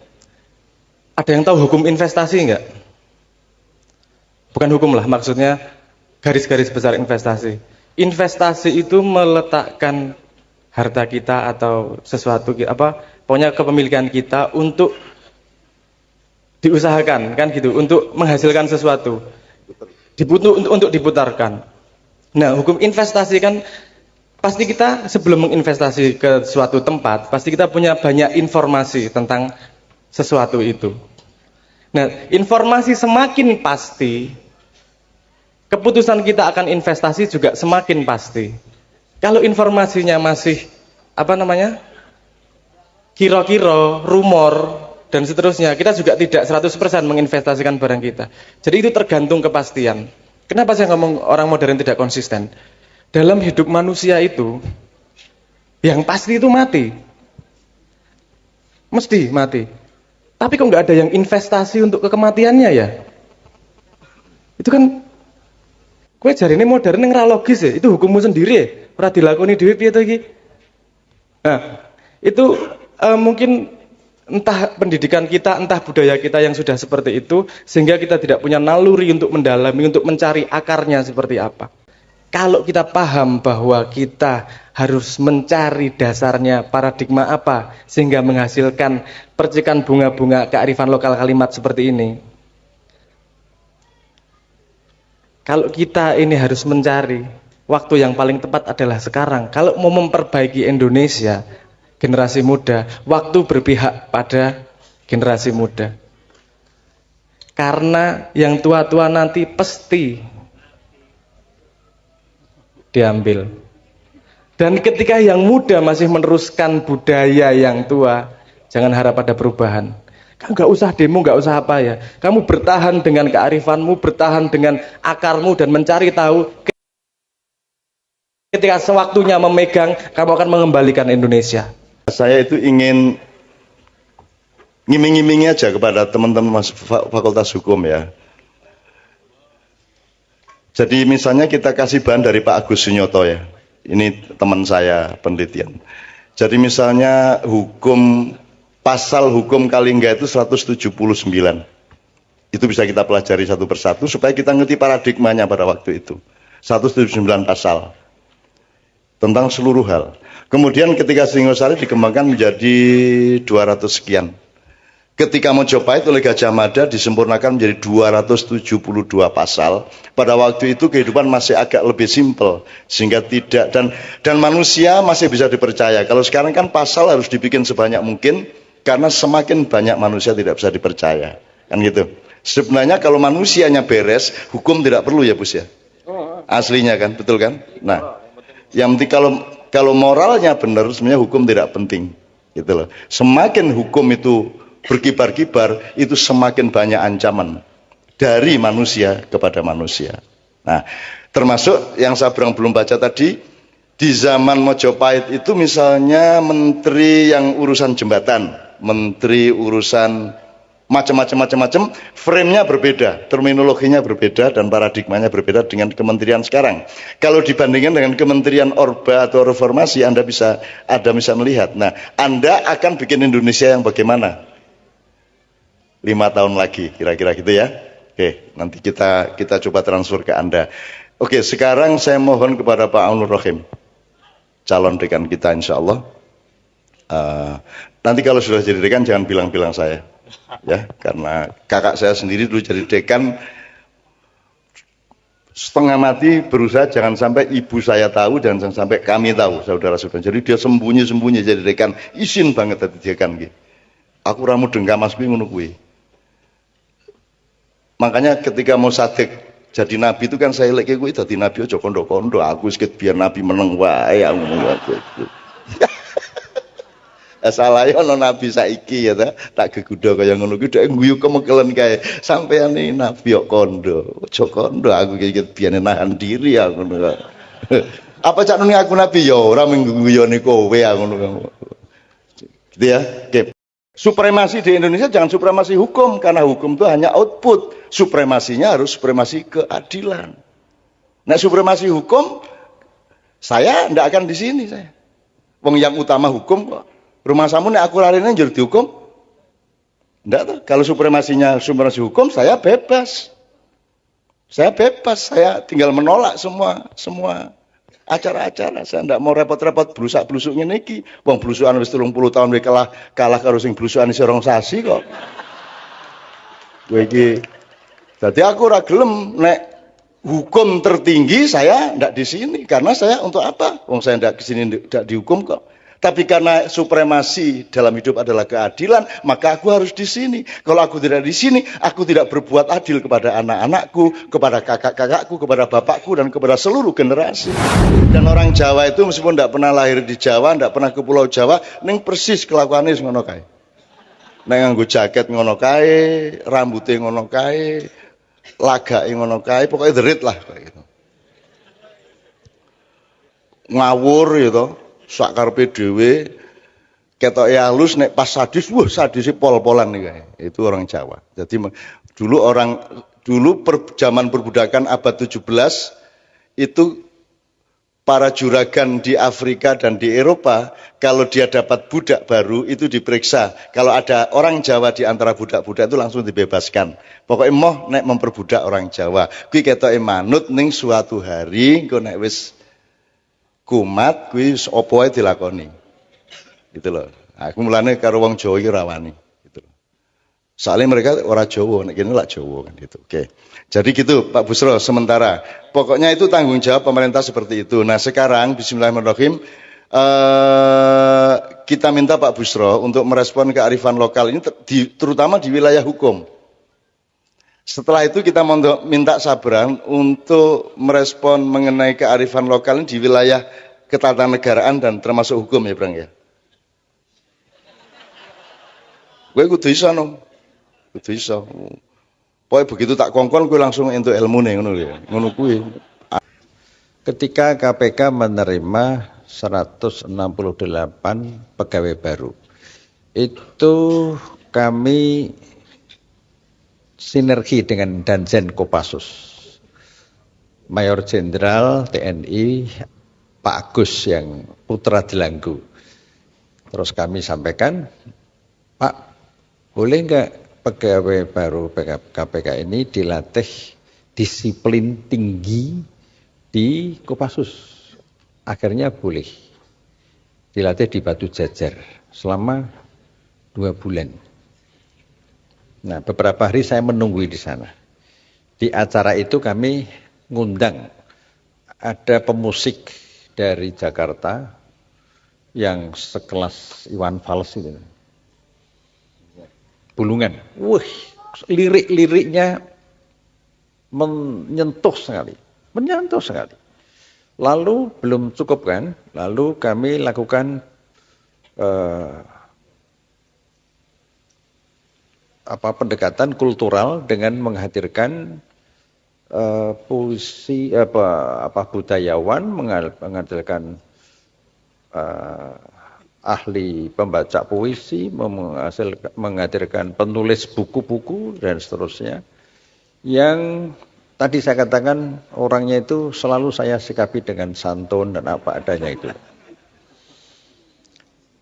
Ada yang tahu hukum investasi enggak? Bukan hukum lah, maksudnya garis-garis besar investasi. Investasi itu meletakkan harta kita atau sesuatu pokoknya kepemilikan kita untuk diusahakan, kan gitu, untuk menghasilkan sesuatu. Untuk diputarkan. Nah, hukum investasi kan pasti kita sebelum menginvestasi ke suatu tempat, pasti kita punya banyak informasi tentang sesuatu itu. Nah, informasi semakin pasti, keputusan kita akan investasi juga semakin pasti. Kalau informasinya masih kira-kira, rumor dan seterusnya, kita juga tidak 100% menginvestasikan barang kita. Jadi itu tergantung kepastian. Kenapa saya ngomong orang modern tidak konsisten? Dalam hidup manusia itu, yang pasti itu mati. Mesti mati. Tapi kok nggak ada yang investasi untuk kematiannya ya? Itu kan, kue jari ini modern yang ra logis ya. Itu hukummu sendiri ya. Ora dilakoni dhewe piye to iki? Nah, itu mungkin entah pendidikan kita, entah budaya kita yang sudah seperti itu, sehingga kita tidak punya naluri untuk mendalami, untuk mencari akarnya seperti apa. Kalau kita paham bahwa kita harus mencari dasarnya paradigma apa sehingga menghasilkan percikan bunga-bunga kearifan lokal kalimat seperti ini. Kalau kita ini harus mencari, waktu yang paling tepat adalah sekarang. Kalau mau memperbaiki Indonesia, generasi muda, waktu berpihak pada generasi muda. Karena yang tua-tua nanti pasti diambil. Dan ketika yang muda masih meneruskan budaya yang tua, jangan harap ada perubahan. Kamu nggak usah demo, nggak usah apa ya. Kamu bertahan dengan kearifanmu, bertahan dengan akarmu dan mencari tahu. Ketika sewaktunya memegang, kamu akan mengembalikan Indonesia. Saya itu ingin ngiming-ngimingi aja kepada teman-teman Fakultas Hukum ya. Jadi misalnya kita kasih bahan dari Pak Agus Sunyoto ya. Ini teman saya penelitian. Jadi misalnya pasal hukum Kalingga itu 179. Itu bisa kita pelajari satu persatu supaya kita ngerti paradigmanya pada waktu itu. 179 pasal tentang seluruh hal. Kemudian ketika Singosari dikembangkan menjadi 200 sekian. Ketika Mojopahit oleh Gajah Mada disempurnakan menjadi 272 pasal. Pada waktu itu kehidupan masih agak lebih simpel sehingga tidak dan manusia masih bisa dipercaya. Kalau sekarang kan pasal harus dibikin sebanyak mungkin karena semakin banyak manusia tidak bisa dipercaya. Kan gitu. Sebenarnya kalau manusianya beres, hukum tidak perlu ya, Bus ya. Aslinya kan, betul kan? Nah, yang penting kalau moralnya benar sebenarnya hukum tidak penting. Gitu loh. Semakin hukum itu berkibar-kibar, itu semakin banyak ancaman dari manusia kepada manusia. Nah, termasuk yang saya belum baca tadi, di zaman Mojopahit itu misalnya menteri yang urusan jembatan, menteri urusan macam-macam, frame-nya berbeda, terminologinya berbeda, dan paradigmanya berbeda dengan kementerian sekarang. Kalau dibandingkan dengan kementerian Orba atau Reformasi, Anda bisa melihat. Nah, Anda akan bikin Indonesia yang bagaimana? 5 tahun lagi kira-kira gitu ya. Oke, nanti kita coba transfer ke Anda. Oke, sekarang saya mohon kepada Pak Aunur Rohim, calon dekan kita insya Allah. Nanti kalau sudah jadi dekan jangan bilang-bilang saya ya, karena kakak saya sendiri dulu jadi dekan, setengah mati berusaha jangan sampai ibu saya tahu dan jangan sampai kami tahu, saudara-saudara. Jadi dia sembunyi-sembunyi jadi dekan, izin banget tadi dekan gitu. Aku ramu dengka Mas kuwi ngono kuwi. Makanya ketika mau Sadek jadi nabi itu kan saya lek kuwi dadi nabi aja kondo-kondo, aku wis biar nabi meneng wae aku ngono aku. Salah ya ono nabi saiki ya tak gegudo kaya ngono kuwi dhek guyu kemekelen kae. Sampeyan iki nabi kok kondo. Aja kondo aku iki biyen nahan diri aku ngono. Apa cak nuni aku nabi ya ora mengguyoni kowe aku ngono. Gitu ya. Oke. Supremasi di Indonesia jangan supremasi hukum, karena hukum itu hanya output. Supremasinya harus supremasi keadilan. Nah, supremasi hukum saya ndak akan di sini saya. Wong yang utama hukum kok. Rumah samu nek aku larine njur dihukum. Ndak tuh. Kalau supremasi hukum saya bebas. Saya bebas, saya tinggal menolak semua acara-acara. Saya ndak mau repot-repot blusak-blusuk ngene iki. Wong blusukan wis 30 tahun wis kalah karo sing blusukan isih rong sasi kok. Kowe iki dadi aku ora gelem nek hukum tertinggi saya ndak di sini, karena saya untuk apa? Wong saya ndak di sini ndak dihukum kok. Tapi karena supremasi dalam hidup adalah keadilan, maka aku harus di sini. Kalau aku tidak di sini, aku tidak berbuat adil kepada anak-anakku, kepada kakak-kakakku, kepada bapakku, dan kepada seluruh generasi. Dan orang Jawa itu meskipun tidak pernah lahir di Jawa, tidak pernah ke Pulau Jawa, ning persis kelakuannya ngono kae. Nek nganggo jaket ngono kae, rambutnya ngono kae, lagake ngono kae, pokoknya derit lah kayak gitu. Ngawur gitu. Sak karepe dhewe ketoke halus, nek pas sadis, wah sadise pol-polan nih kayak. Itu orang Jawa. Jadi dulu zaman perbudakan abad 17 itu para juragan di Afrika dan di Eropa, kalau dia dapat budak baru itu diperiksa. Kalau ada orang Jawa di antara budak-budak itu langsung dibebaskan. Pokoknya moh nek memperbudak orang Jawa. Kuwi ketoke manut ning suatu hari engko nek wis kumat kuwi apa wae dilakoni. Gitu loh. Aku mulane karo wong Jawa iki rawani gitu loh. Soalnya mereka orang Jawa, nek kene lak Jawa kan gitu. Oke. Jadi gitu Pak Busro sementara. Pokoknya itu tanggung jawab pemerintah seperti itu. Nah, sekarang bismillahirrahmanirrahim kita minta Pak Busro untuk merespon kearifan lokal ini terutama di wilayah hukum. Setelah itu kita minta Sabran untuk merespon mengenai kearifan lokal di wilayah ketatanegaraan dan termasuk hukum ya, Brang ya. Gue kudu iso no. Kudu iso. Pokoknya begitu tak kongkon gue langsung entuk ilmune ngono ya. Ngono kuwi. Ketika KPK menerima 168 pegawai baru, itu kami sinergi dengan Danjen Kopassus. Mayor Jenderal TNI Pak Agus yang putra Delanggu. Terus kami sampaikan, Pak, boleh enggak pegawai baru KPK ini dilatih disiplin tinggi di Kopassus? Akhirnya boleh. Dilatih di Batu Jajar selama 2 bulan. Nah, beberapa hari saya menunggu di sana. Di acara itu kami ngundang ada pemusik dari Jakarta yang sekelas Iwan Fals itu. Bulungan. Wih, lirik-liriknya menyentuh sekali. Lalu belum cukup kan? Lalu kami lakukan pendekatan kultural dengan menghadirkan puisi budayawan, menghadirkan ahli pembaca puisi, menghadirkan penulis buku-buku dan seterusnya. Yang tadi saya katakan orangnya itu selalu saya sikapi dengan santun dan apa adanya itu.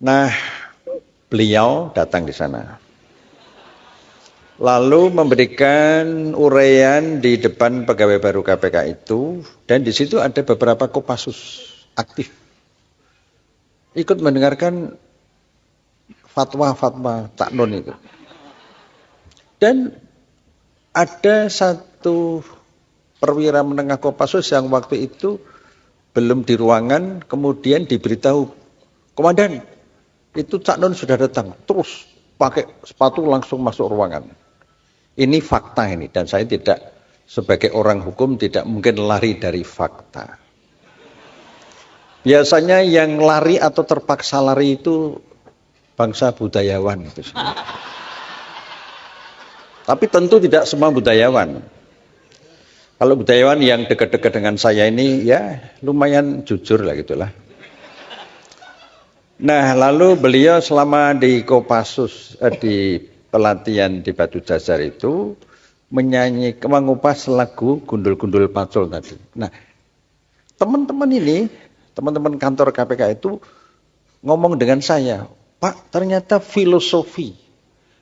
Nah, beliau datang di sana. Lalu memberikan uraian di depan pegawai baru KPK itu, dan di situ ada beberapa Kopassus aktif. Ikut mendengarkan fatwa-fatwa Cak Nun itu. Dan ada satu perwira menengah Kopassus yang waktu itu belum di ruangan, kemudian diberitahu, Komandan, itu Cak Nun sudah datang, terus pakai sepatu langsung masuk ruangan. Ini fakta ini, dan saya tidak sebagai orang hukum tidak mungkin lari dari fakta. Biasanya yang lari atau terpaksa lari itu bangsa budayawan itu. Tapi tentu tidak semua budayawan. Kalau budayawan yang dekat-dekat dengan saya ini ya lumayan jujur lah gitulah. Nah, lalu beliau selama di Kopassus di pelatihan di Batu Jajar itu mengupas lagu Gundul-Gundul Pacul tadi. Nah, teman-teman kantor KPK itu ngomong dengan saya, Pak, ternyata filosofi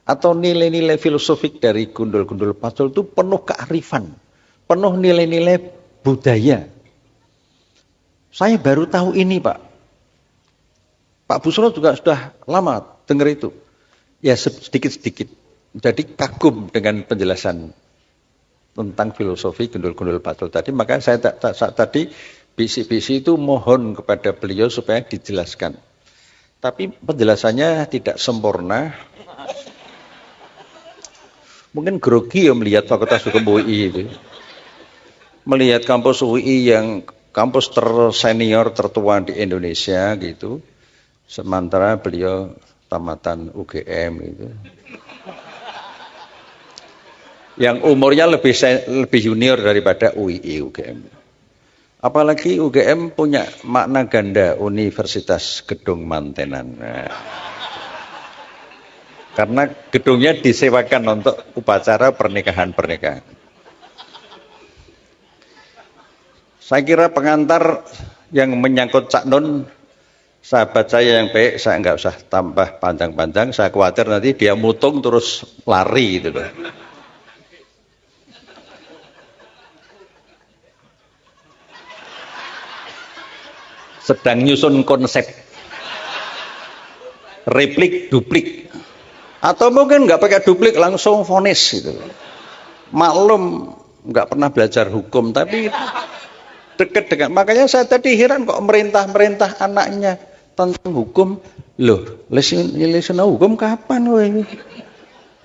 atau nilai-nilai filosofik dari Gundul-Gundul Pacul itu penuh kearifan, penuh nilai-nilai budaya. Saya baru tahu ini, Pak. Pak Busro juga sudah lama dengar itu. Ya sedikit-sedikit. Jadi kagum dengan penjelasan tentang filosofi Gundul-Gundul Pacul tadi. Maka saya tadi bisi-bisi itu mohon kepada beliau supaya dijelaskan. Tapi penjelasannya tidak sempurna. Mungkin grogi ya melihat Fakultas Hukum UI itu. Melihat kampus UI yang kampus tersenior tertua di Indonesia gitu. Sementara beliau tamatan UGM itu. Yang umurnya lebih junior daripada UII UGM. Apalagi UGM punya makna ganda Universitas Gedung Mantenan. Nah, karena gedungnya disewakan untuk upacara pernikahan-pernikahan. Saya kira pengantar yang menyangkut Cak Nun, sahabat saya yang baik, saya nggak usah tambah panjang-panjang. Saya khawatir nanti dia mutung terus lari gitu loh. Sedang nyusun konsep replik duplik, atau mungkin nggak pakai duplik langsung vonis gitu. Maklum nggak pernah belajar hukum tapi dekat dengan, makanya saya tadi heran kok merintah anaknya tentang hukum. Loh, lesin hukum kapan weh?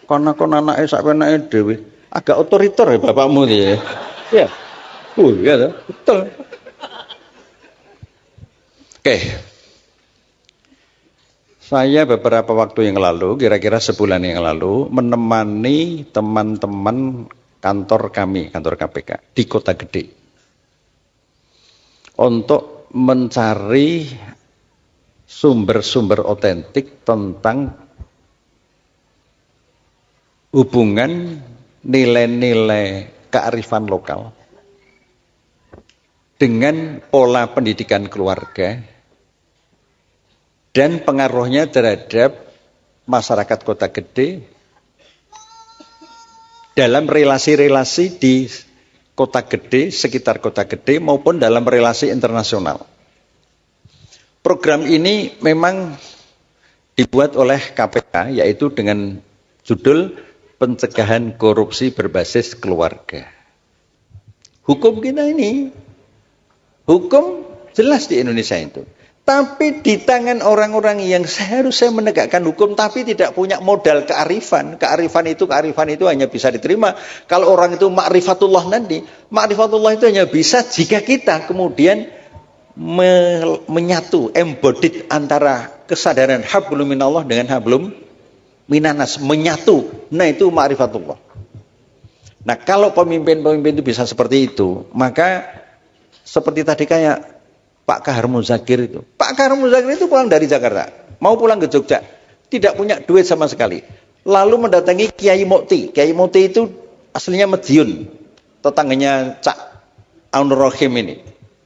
Karena kon anake sak penake dhewe. Agak otoriter ya bapakmu ya. Ya. Oh iya betul. Oke. Saya beberapa waktu yang lalu, kira-kira sebulan yang lalu, menemani teman-teman kantor kami, kantor KPK, di Kota Gede. Untuk mencari sumber-sumber otentik tentang hubungan nilai-nilai kearifan lokal dengan pola pendidikan keluarga dan pengaruhnya terhadap masyarakat Kota Gede dalam relasi-relasi di Kota Gede, sekitar Kota Gede maupun dalam relasi internasional. Program ini memang dibuat oleh KPK, yaitu dengan judul Pencegahan Korupsi Berbasis Keluarga. Hukum kita ini, hukum jelas di Indonesia itu. Tapi di tangan orang-orang yang seharusnya menegakkan hukum tapi tidak punya modal kearifan. Kearifan itu hanya bisa diterima kalau orang itu ma'rifatullah nanti. Ma'rifatullah itu hanya bisa jika kita kemudian menyatu, embodied antara kesadaran hablum minallah dengan hablum minanas, menyatu. Nah, itu ma'rifatullah. Nah, kalau pemimpin-pemimpin itu bisa seperti itu, maka seperti tadi kayak Pak Kahar Muzakir itu. Pak Kahar Muzakir itu pulang dari Jakarta, mau pulang ke Jogja, tidak punya duit sama sekali. Lalu mendatangi Kiai Mukti. Kiai Mukti itu aslinya Madiun, tetangganya Cak Aunur Rohim ini,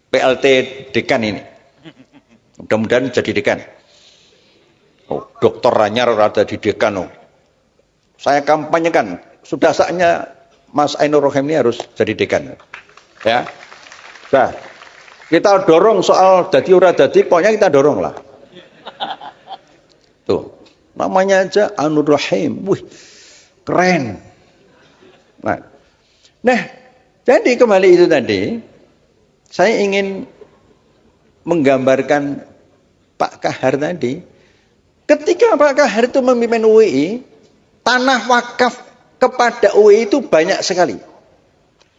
PLT dekan ini. Mudah-mudahan jadi dekan. Oh, Dokter Ranyar ada di dekan. Oh. Saya kampanyekan, sudah saatnya Mas Ainur Rohim ini harus jadi dekan. Ya, nah, kita dorong soal dadi ora dadi, pokoknya kita dorong lah. Tuh, namanya aja Ainur Rohim, wih, keren. Nah, jadi kembali itu tadi, saya ingin menggambarkan Pak Kahar tadi. Ketika Pak Kahar itu memimpin UII, tanah wakaf kepada UII itu banyak sekali.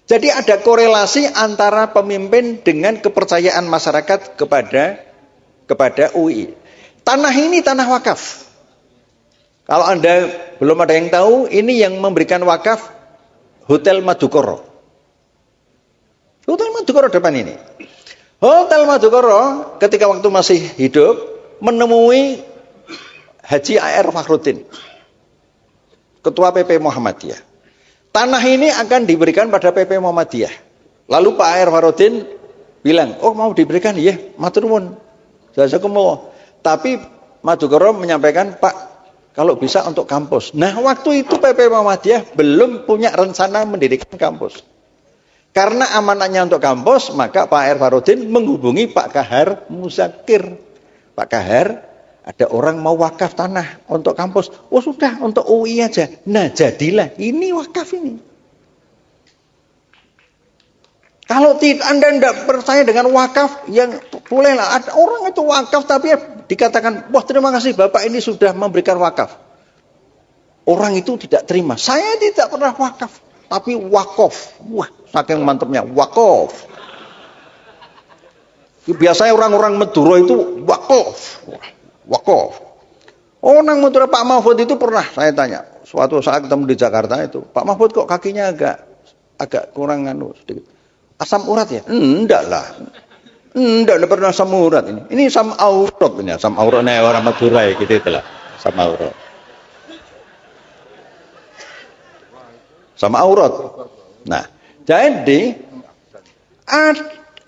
Jadi ada korelasi antara pemimpin dengan kepercayaan masyarakat kepada UII. Tanah ini tanah wakaf. Kalau Anda belum ada yang tahu, ini yang memberikan wakaf Hotel Madukoro. Hotel Madukoro depan ini. Hotel Madukoro ketika waktu masih hidup menemui Haji A.R. Fakhruddin, Ketua PP Muhammadiyah. Tanah ini akan diberikan pada PP Muhammadiyah. Lalu Pak A.R. Fakhruddin bilang, oh mau diberikan, iya, matur nuwun. Jazakumullah. Tapi Madukoro menyampaikan, Pak, kalau bisa untuk kampus. Nah, waktu itu PP Muhammadiyah belum punya rencana mendirikan kampus. Karena amanatnya untuk kampus, maka Pak A.R. Fakhruddin menghubungi Pak Kahar Muzakir. Pak Kahar, ada orang mau wakaf tanah untuk kampus. Oh sudah, untuk UI aja. Nah jadilah, ini wakaf ini. Kalau Anda tidak percaya dengan wakaf, yang bolehlah. Ada orang itu wakaf tapi dikatakan, wah terima kasih Bapak ini sudah memberikan wakaf. Orang itu tidak terima. Saya tidak pernah wakaf, tapi wakof. Wah, saking mantapnya, wakof. Biasanya orang-orang Madura itu wakof. Wakof. Orang Madura Pak Mahfud itu pernah saya tanya. Suatu saat ketemu di Jakarta itu, Pak Mahfud kok kakinya agak kurang sedikit. Asam urat ya? Enggak lah. Enggak pernah asam urat ini. Ini asam aurat ini, asam auratnya orang Madura ya gitu itulah. Asam aurat. Sama aurat. Nah, jadi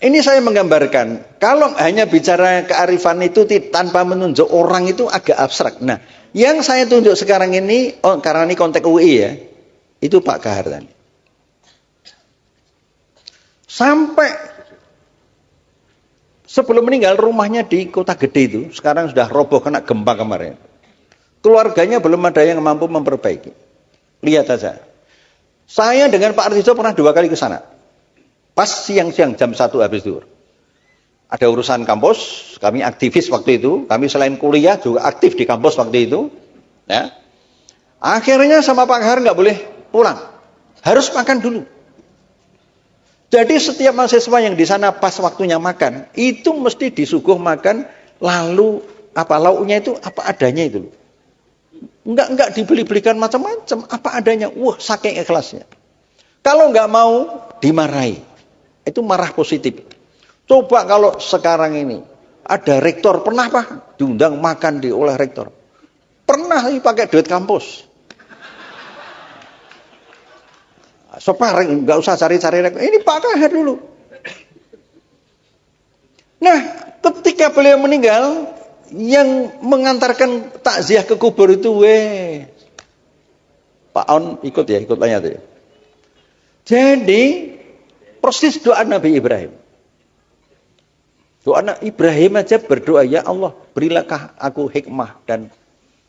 ini saya menggambarkan, kalau hanya bicara kearifan itu tanpa menunjuk orang itu agak abstrak. Nah, yang saya tunjuk sekarang ini, karena ini konteks UI ya, itu Pak Kahar tadi. Sampai sebelum meninggal rumahnya di Kota Gede itu, sekarang sudah roboh kena gempa kemarin. Keluarganya belum ada yang mampu memperbaiki. Lihat saja. Saya dengan Pak Artijo pernah 2 kali ke sana. Pas siang-siang jam 1 habis zuhur. Ada urusan kampus, kami aktivis waktu itu, kami selain kuliah juga aktif di kampus waktu itu. Ya. Akhirnya sama Pak Kahar nggak boleh pulang, harus makan dulu. Jadi setiap mahasiswa yang di sana pas waktunya makan, itu mesti disuguh makan, lalu apa lauknya itu apa adanya itu. Enggak dibeli-belikan macam-macam, apa adanya. Wah, saking ikhlasnya. Kalau enggak mau, dimarahi. Itu marah positif. Coba kalau sekarang ini ada rektor, pernah Pak diundang makan oleh rektor? Pernah pakai duit kampus. Separeng, nggak usah cari-cari rektor. Ini Pak Kahar dulu. Nah, ketika beliau meninggal, yang mengantarkan takziah ke kubur itu, Pak On ikut tanya tuh. Jadi persis doa Nabi Ibrahim. Doa Nabi Ibrahim aja berdoa, ya Allah, berilah aku hikmah dan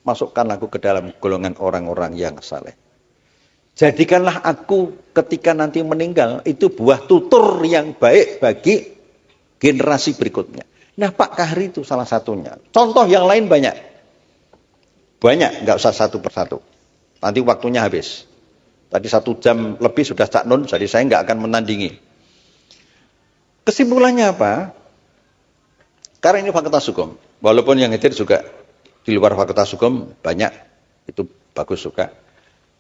masukkan aku ke dalam golongan orang-orang yang saleh. Jadikanlah aku ketika nanti meninggal itu buah tutur yang baik bagi generasi berikutnya. Nah, Pak Kahri itu salah satunya. Contoh yang lain banyak. Banyak, nggak usah satu persatu. Nanti waktunya habis. Tadi 1 jam lebih sudah Cak Nun, jadi saya nggak akan menandingi. Kesimpulannya apa? Karena ini Fakultas Hukum. Walaupun yang hadir juga di luar Fakultas Hukum banyak, itu bagus juga.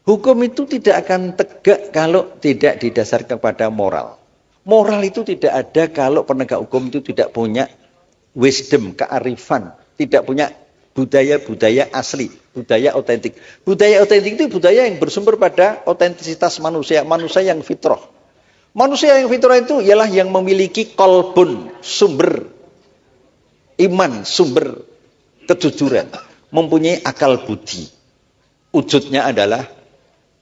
Hukum itu tidak akan tegak kalau tidak didasarkan kepada moral. Moral itu tidak ada kalau penegak hukum itu tidak punya wisdom, kearifan, tidak punya budaya-budaya asli, budaya otentik. Budaya otentik itu budaya yang bersumber pada otentisitas manusia, manusia yang fitrah. Manusia yang fitrah itu ialah yang memiliki kolbun, sumber iman, sumber kejujuran, mempunyai akal budi. Wujudnya adalah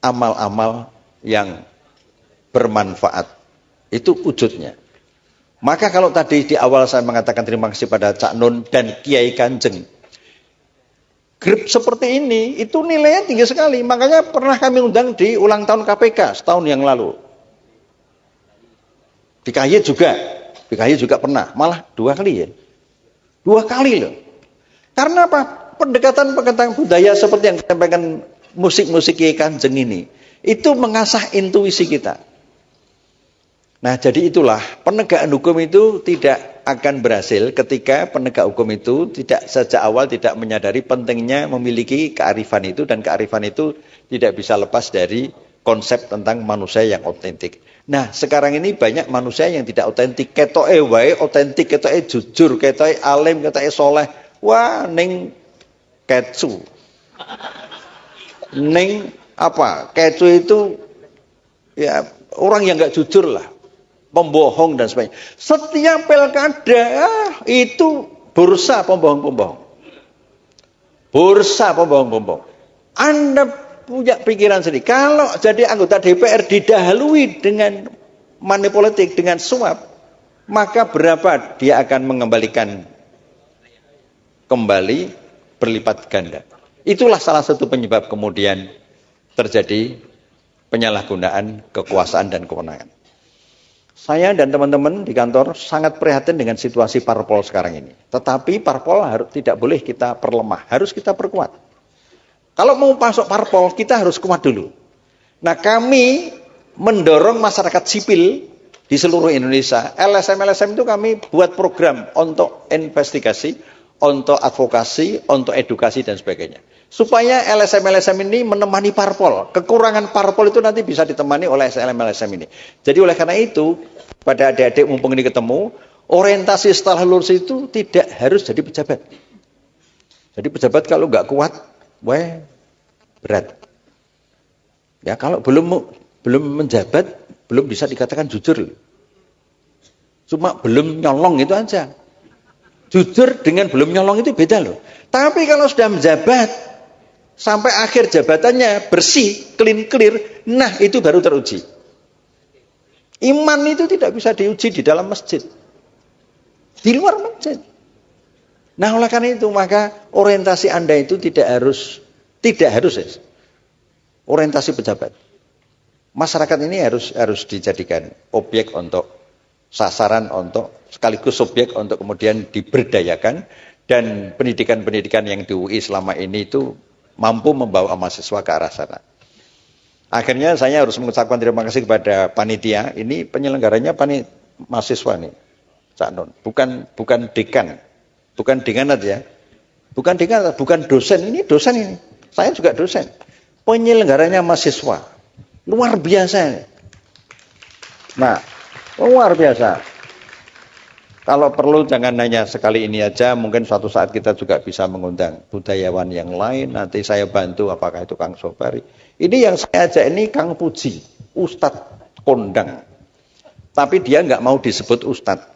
amal-amal yang bermanfaat. Itu wujudnya. Maka kalau tadi di awal saya mengatakan terima kasih pada Cak Nun dan Kiai Kanjeng. Grup seperti ini itu nilainya tinggi sekali. Makanya pernah kami undang di ulang tahun KPK setahun yang lalu. Di KY juga pernah. Malah 2 kali ya. 2 kali loh. Karena apa? Pendekatan budaya seperti yang disampaikan musik-musik Kiai Kanjeng ini, itu mengasah intuisi kita. Nah, jadi itulah penegakan hukum itu tidak akan berhasil ketika penegak hukum itu tidak sejak awal tidak menyadari pentingnya memiliki kearifan itu, dan kearifan itu tidak bisa lepas dari konsep tentang manusia yang otentik. Nah, sekarang ini banyak manusia yang tidak otentik, ketoke wae otentik, ketoke jujur, ketoke alim, ketoke soleh. Wah, ning kecu. Ning apa? Kecu itu ya orang yang nggak jujur lah, pembohong dan sebagainya. Setiap pilkada itu bursa pembohong-pembohong. Bursa pembohong-pembohong. Anda punya pikiran sendiri. Kalau jadi anggota DPR didahului dengan money politik, dengan suap, maka berapa dia akan mengembalikan kembali berlipat ganda. Itulah salah satu penyebab kemudian terjadi penyalahgunaan kekuasaan dan kewenangan. Saya dan teman-teman di kantor sangat prihatin dengan situasi parpol sekarang ini. Tetapi parpol tidak boleh kita perlemah, harus kita perkuat. Kalau mau masuk parpol, kita harus kuat dulu. Nah, kami mendorong masyarakat sipil di seluruh Indonesia. LSM itu kami buat program untuk investigasi, untuk advokasi, untuk edukasi dan sebagainya. Supaya LSM ini menemani parpol. Kekurangan parpol itu nanti bisa ditemani oleh LSM ini. Jadi oleh karena itu, pada adik-adik mumpung ini ketemu, orientasi setelah lulus itu tidak harus jadi pejabat. Jadi pejabat kalau nggak kuat, berat. Ya kalau belum menjabat, belum bisa dikatakan jujur. Cuma belum nyolong itu aja. Jujur dengan belum nyolong itu beda loh. Tapi kalau sudah menjabat, sampai akhir jabatannya bersih, clear, nah itu baru teruji. Iman itu tidak bisa diuji di dalam masjid, di luar masjid. Nah oleh karena itu maka orientasi Anda itu tidak harus orientasi pejabat. Masyarakat ini harus dijadikan objek untuk sasaran, untuk sekaligus subjek untuk kemudian diberdayakan, dan pendidikan-pendidikan yang di UI selama ini itu mampu membawa mahasiswa ke arah sana. Akhirnya saya harus mengucapkan terima kasih kepada panitia. Ini penyelenggaranya mahasiswa nih, Cak Nun. Bukan dekan. Bukan dekanat ya. Bukan dekanat, bukan dosen. Ini dosen ini. Saya juga dosen. Penyelenggaranya mahasiswa. Luar biasa. Nah, luar biasa. Kalau perlu jangan hanya sekali ini aja, mungkin suatu saat kita juga bisa mengundang budayawan yang lain. Nanti saya bantu, apakah itu Kang Sobari. Ini yang saya ajak ini Kang Puji, Ustadz kondang. Tapi dia nggak mau disebut Ustadz.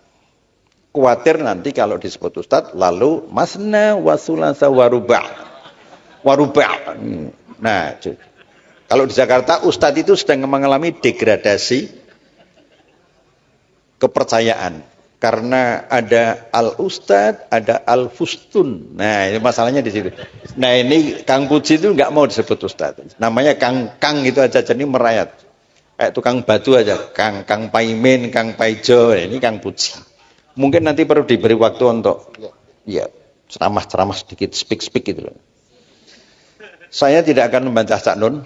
Khawatir nanti kalau disebut Ustadz, lalu masna wasulasa warubah. Nah, kalau di Jakarta Ustadz itu sedang mengalami degradasi kepercayaan. Karena ada al-ustad, ada al-fustun. Nah, ini masalahnya di situ. Nah, ini Kang Puji itu nggak mau disebut ustad. Namanya Kang itu aja, jadi merayat. Kayak tukang batu aja. Kang Paimin, Kang Paijo. Ini Kang Puji. Mungkin nanti perlu diberi waktu untuk ya ceramah sedikit, speak gitu loh. Saya tidak akan membantah Cak Nun.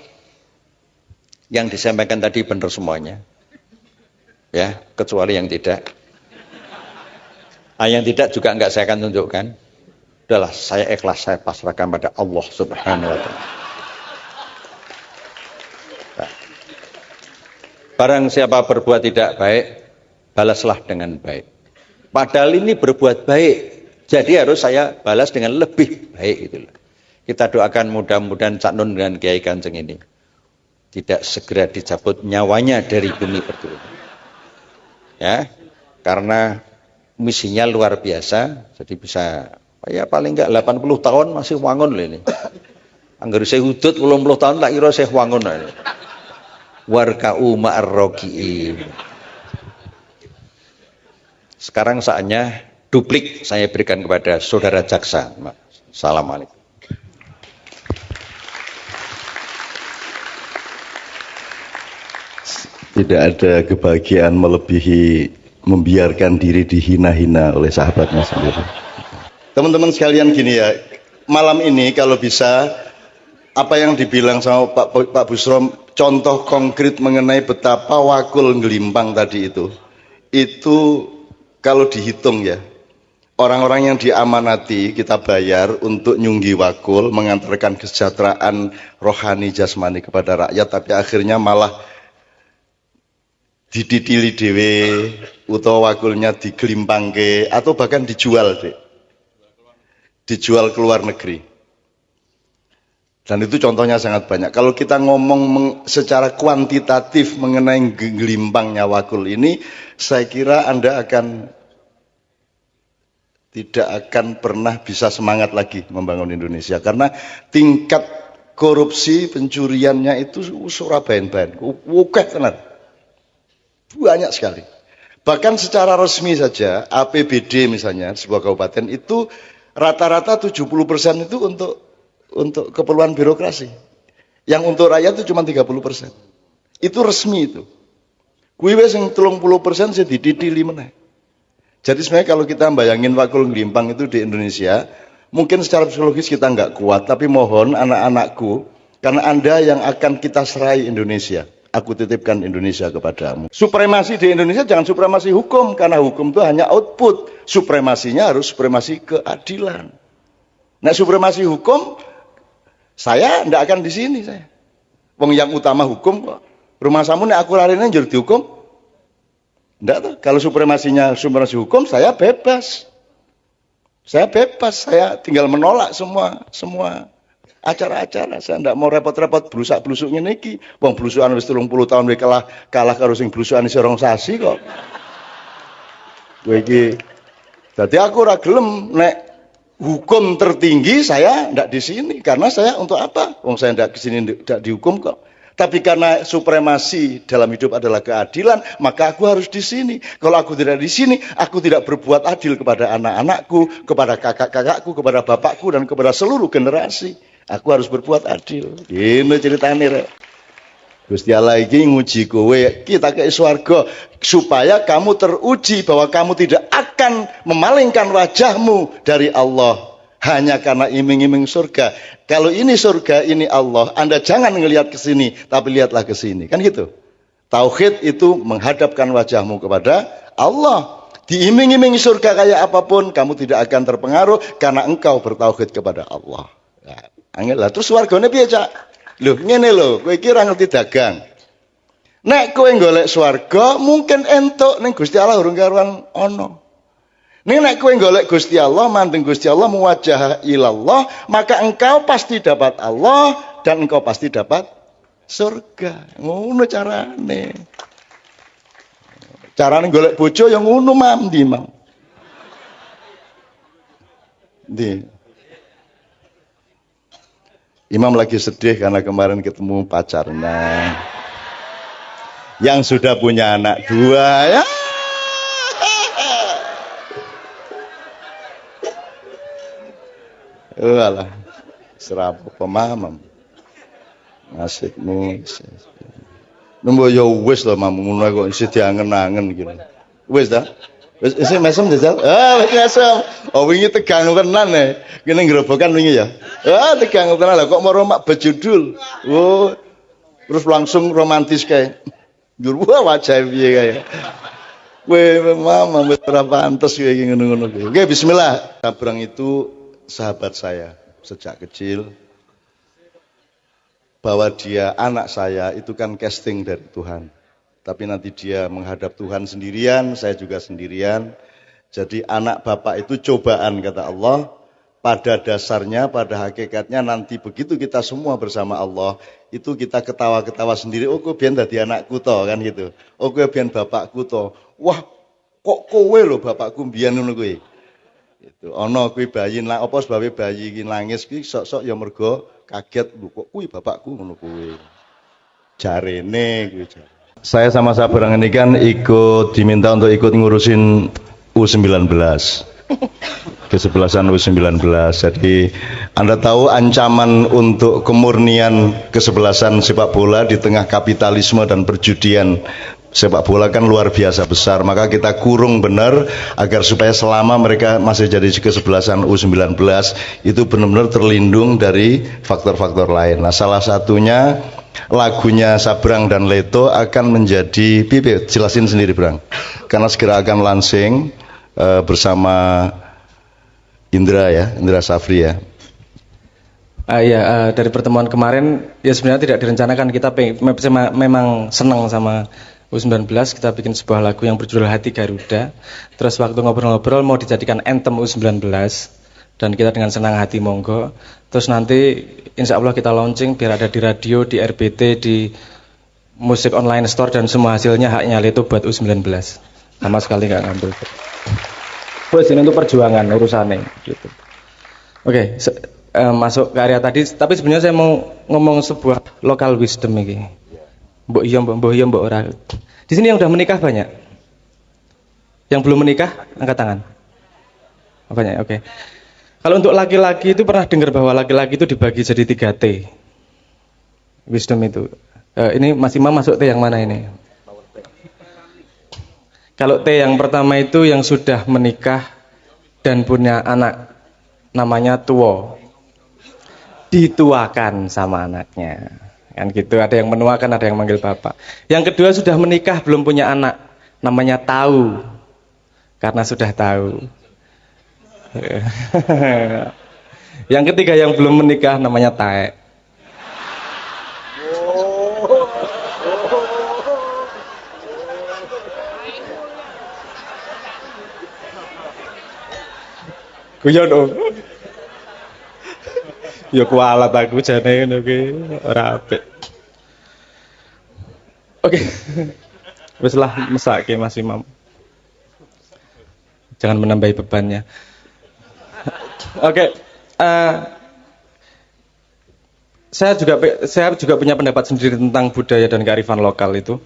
Yang disampaikan tadi benar semuanya. Ya, kecuali yang tidak. Yang tidak juga enggak saya akan tunjukkan. Udahlah, saya ikhlas, saya pasrahkan pada Allah Subhanahu wa Ta'ala. Nah. Barang siapa berbuat tidak baik, balaslah dengan baik. Padahal ini berbuat baik, jadi harus saya balas dengan lebih baik gitu loh. Kita doakan mudah-mudahan Cak Nun dengan Kiai Kanjeng ini tidak segera dicabut nyawanya dari bumi pertiwi. Ya, karena misinya luar biasa, jadi bisa ya paling enggak 80 tahun masih wangun loh ini. Angger saya hudud 80 tahun tak kira saya wangun loh ini. Warka'u ma'ar-roki'in. Sekarang saatnya duplik saya berikan kepada saudara jaksa. Assalamualaikum. Tidak ada kebahagiaan melebihi membiarkan diri dihina-hina oleh sahabatnya sendiri. Teman-teman sekalian gini ya, malam ini kalau bisa apa yang dibilang sama Pak Busrom, contoh konkret mengenai betapa wakul ngelimpang tadi itu kalau dihitung ya, orang-orang yang diamanati kita bayar untuk nyunggi wakul, mengantarkan kesejahteraan rohani jasmani kepada rakyat, tapi akhirnya malah diditili dewe utawa wakulnya digelimpangke atau bahkan dijual ke luar negeri. Dan itu contohnya sangat banyak. Kalau kita ngomong secara kuantitatif mengenai gelimpangnya wakul ini, saya kira Anda tidak akan pernah bisa semangat lagi membangun Indonesia karena tingkat korupsi pencuriannya itu surabayan-bayan, wukeh tenan. Banyak sekali. Bahkan secara resmi saja APBD misalnya sebuah kabupaten itu rata-rata 70% itu untuk keperluan birokrasi. Yang untuk rakyat itu cuma 30%. Itu resmi itu. Kuwi wis sing 30% sing diditili meneh. Jadi sebenarnya kalau kita bayangin wakul ngelimpang itu di Indonesia, mungkin secara psikologis kita nggak kuat, tapi mohon anak-anakku, karena Anda yang akan kita serai Indonesia. Aku titipkan Indonesia kepadamu. Supremasi di Indonesia jangan supremasi hukum, karena hukum itu hanya output. Supremasinya harus supremasi keadilan. Nah, supremasi hukum, saya tidak akan di sini saya. Wong yang utama hukum kok. Rumah samu nek aku larine njur dihukum. Enggak tuh. Kalau supremasi hukum, saya bebas. Saya bebas, saya tinggal menolak semua acara-acara. Saya tidak mau repot-repot blusak-blusuk ngene iki. Wong blusukan wis 30 tahun wis kalah karo sing blusukan isih rong sasi kok. Kowe iki. Dadi aku ora gelem nek hukum tertinggi saya tidak di sini karena saya untuk apa? Wong saya tidak di sini tidak dihukum kok. Tapi karena supremasi dalam hidup adalah keadilan, maka aku harus di sini. Kalau aku tidak di sini, aku tidak berbuat adil kepada anak-anakku, kepada kakak-kakakku, kepada bapakku dan kepada seluruh generasi. Aku harus berbuat adil. Ini ceritanya. Gusti Allah iki nguji kowe, kita ke swarga supaya kamu teruji bahwa kamu tidak akan memalingkan wajahmu dari Allah. hanya karena iming-iming surga. Kalau ini surga, ini Allah, Anda jangan ngelihat ke sini, tapi lihatlah ke sini. Kan gitu. Tauhid itu menghadapkan wajahmu kepada Allah. Diiming-iming surga kayak apapun, kamu tidak akan terpengaruh karena engkau bertauhid kepada Allah. Nah, angel lah. Terus wargane piye, Cak? Loh, ngene lho, kowe iki ora ngerti dagang. Nek kowe golek swarga, mungkin entuk ning Gusti Allah urung karuan ana. Nek kowe golek Gusti Allah, mandeng Gusti Allah, muwajjah ilallah, maka engkau pasti dapat Allah dan engkau pasti dapat surga. Ngono carane. Carane golek bojo yang ngono Ndi, Mam. Ndi. Imam lagi sedih karena kemarin ketemu pacarnya yang sudah punya anak 2 ya. Walah, serapu pemamam. Nasibmu. Nembo ya wis lho Mam, ngono kok isih diangen-angen gitu. Wis ta? Wis isih mesem jajal. Wis mesem. Oh wingi tegang tenan e. Kene ngrobokan wingi ya. Tegang tenan lah kok moro mak bejudul. Oh. Terus langsung romantis kae. Njur wajah piye kae. Kowe Mam wis ora pantes kowe iki ngono-ngono. Oke, bismillah. Sabrang itu sahabat saya sejak kecil, bahwa dia anak saya itu kan casting dari Tuhan, tapi nanti dia menghadap Tuhan sendirian, saya juga sendirian. Jadi anak bapak itu cobaan kata Allah. Pada dasarnya, pada hakikatnya nanti begitu kita semua bersama Allah, itu kita ketawa-ketawa sendiri. Oh kok biar dadi anakku toh kan gitu. Oh kok biar bapakku toh. Wah kok kowe lho bapakku biyen ngono kowe. Itu ana kuwi bayi lah apa sebabe bayi iki nangis kuwi sok-sok ya mergo kaget lho kok kuwi bapakku ngono kuwi. Jarene kuwi. Saya sama Sabrang ini kan ikut diminta untuk ikut ngurusin U19. Kesebelasan U19. Jadi Anda tahu ancaman untuk kemurnian kesebelasan sepak bola di tengah kapitalisme dan perjudian sepak bola kan luar biasa besar. Maka kita kurung benar agar supaya selama mereka masih jadi kesebelasan U19 itu benar-benar terlindung dari faktor-faktor lain. Nah salah satunya lagunya Sabrang dan Leto akan menjadi pipi, jelasin sendiri Brang, karena segera akan launching bersama Indra Safri ya. Dari pertemuan kemarin ya sebenarnya tidak direncanakan, kita memang senang sama U19, kita bikin sebuah lagu yang berjudul Hati Garuda. Terus waktu ngobrol-ngobrol mau dijadikan anthem U19 dan kita dengan senang hati monggo. Terus nanti insya Allah kita launching biar ada di radio, di RBT, di musik online store dan semua hasilnya haknya itu buat U19. Sama sekali nggak ngambil. Terus ini untuk perjuangan urusannya gitu. Oke, masuk ke area tadi, tapi sebenarnya saya mau ngomong sebuah local wisdom ini. Mbok iya mbok ora. Di sini yang udah menikah banyak. Yang belum menikah angkat tangan. Banyak, oke. Kalau untuk laki-laki itu pernah dengar bahwa laki-laki itu dibagi jadi 3 T. Wisdom itu. Ini Mas Imam masuk T yang mana ini? Kalau T yang pertama itu yang sudah menikah dan punya anak, namanya tuwo. Dituakan sama anaknya. Kan gitu, ada yang menuakan, ada yang manggil bapak. Yang kedua sudah menikah belum punya anak, namanya tahu, karena sudah tahu. Yang ketiga yang belum menikah namanya taek. Guyon dong. Ya kualat aku jane ngono ki ora apik. Oke. Wis lah mesake Mas Imam. Jangan menambahi bebannya. Oke. Saya juga punya pendapat sendiri tentang budaya dan kearifan lokal itu.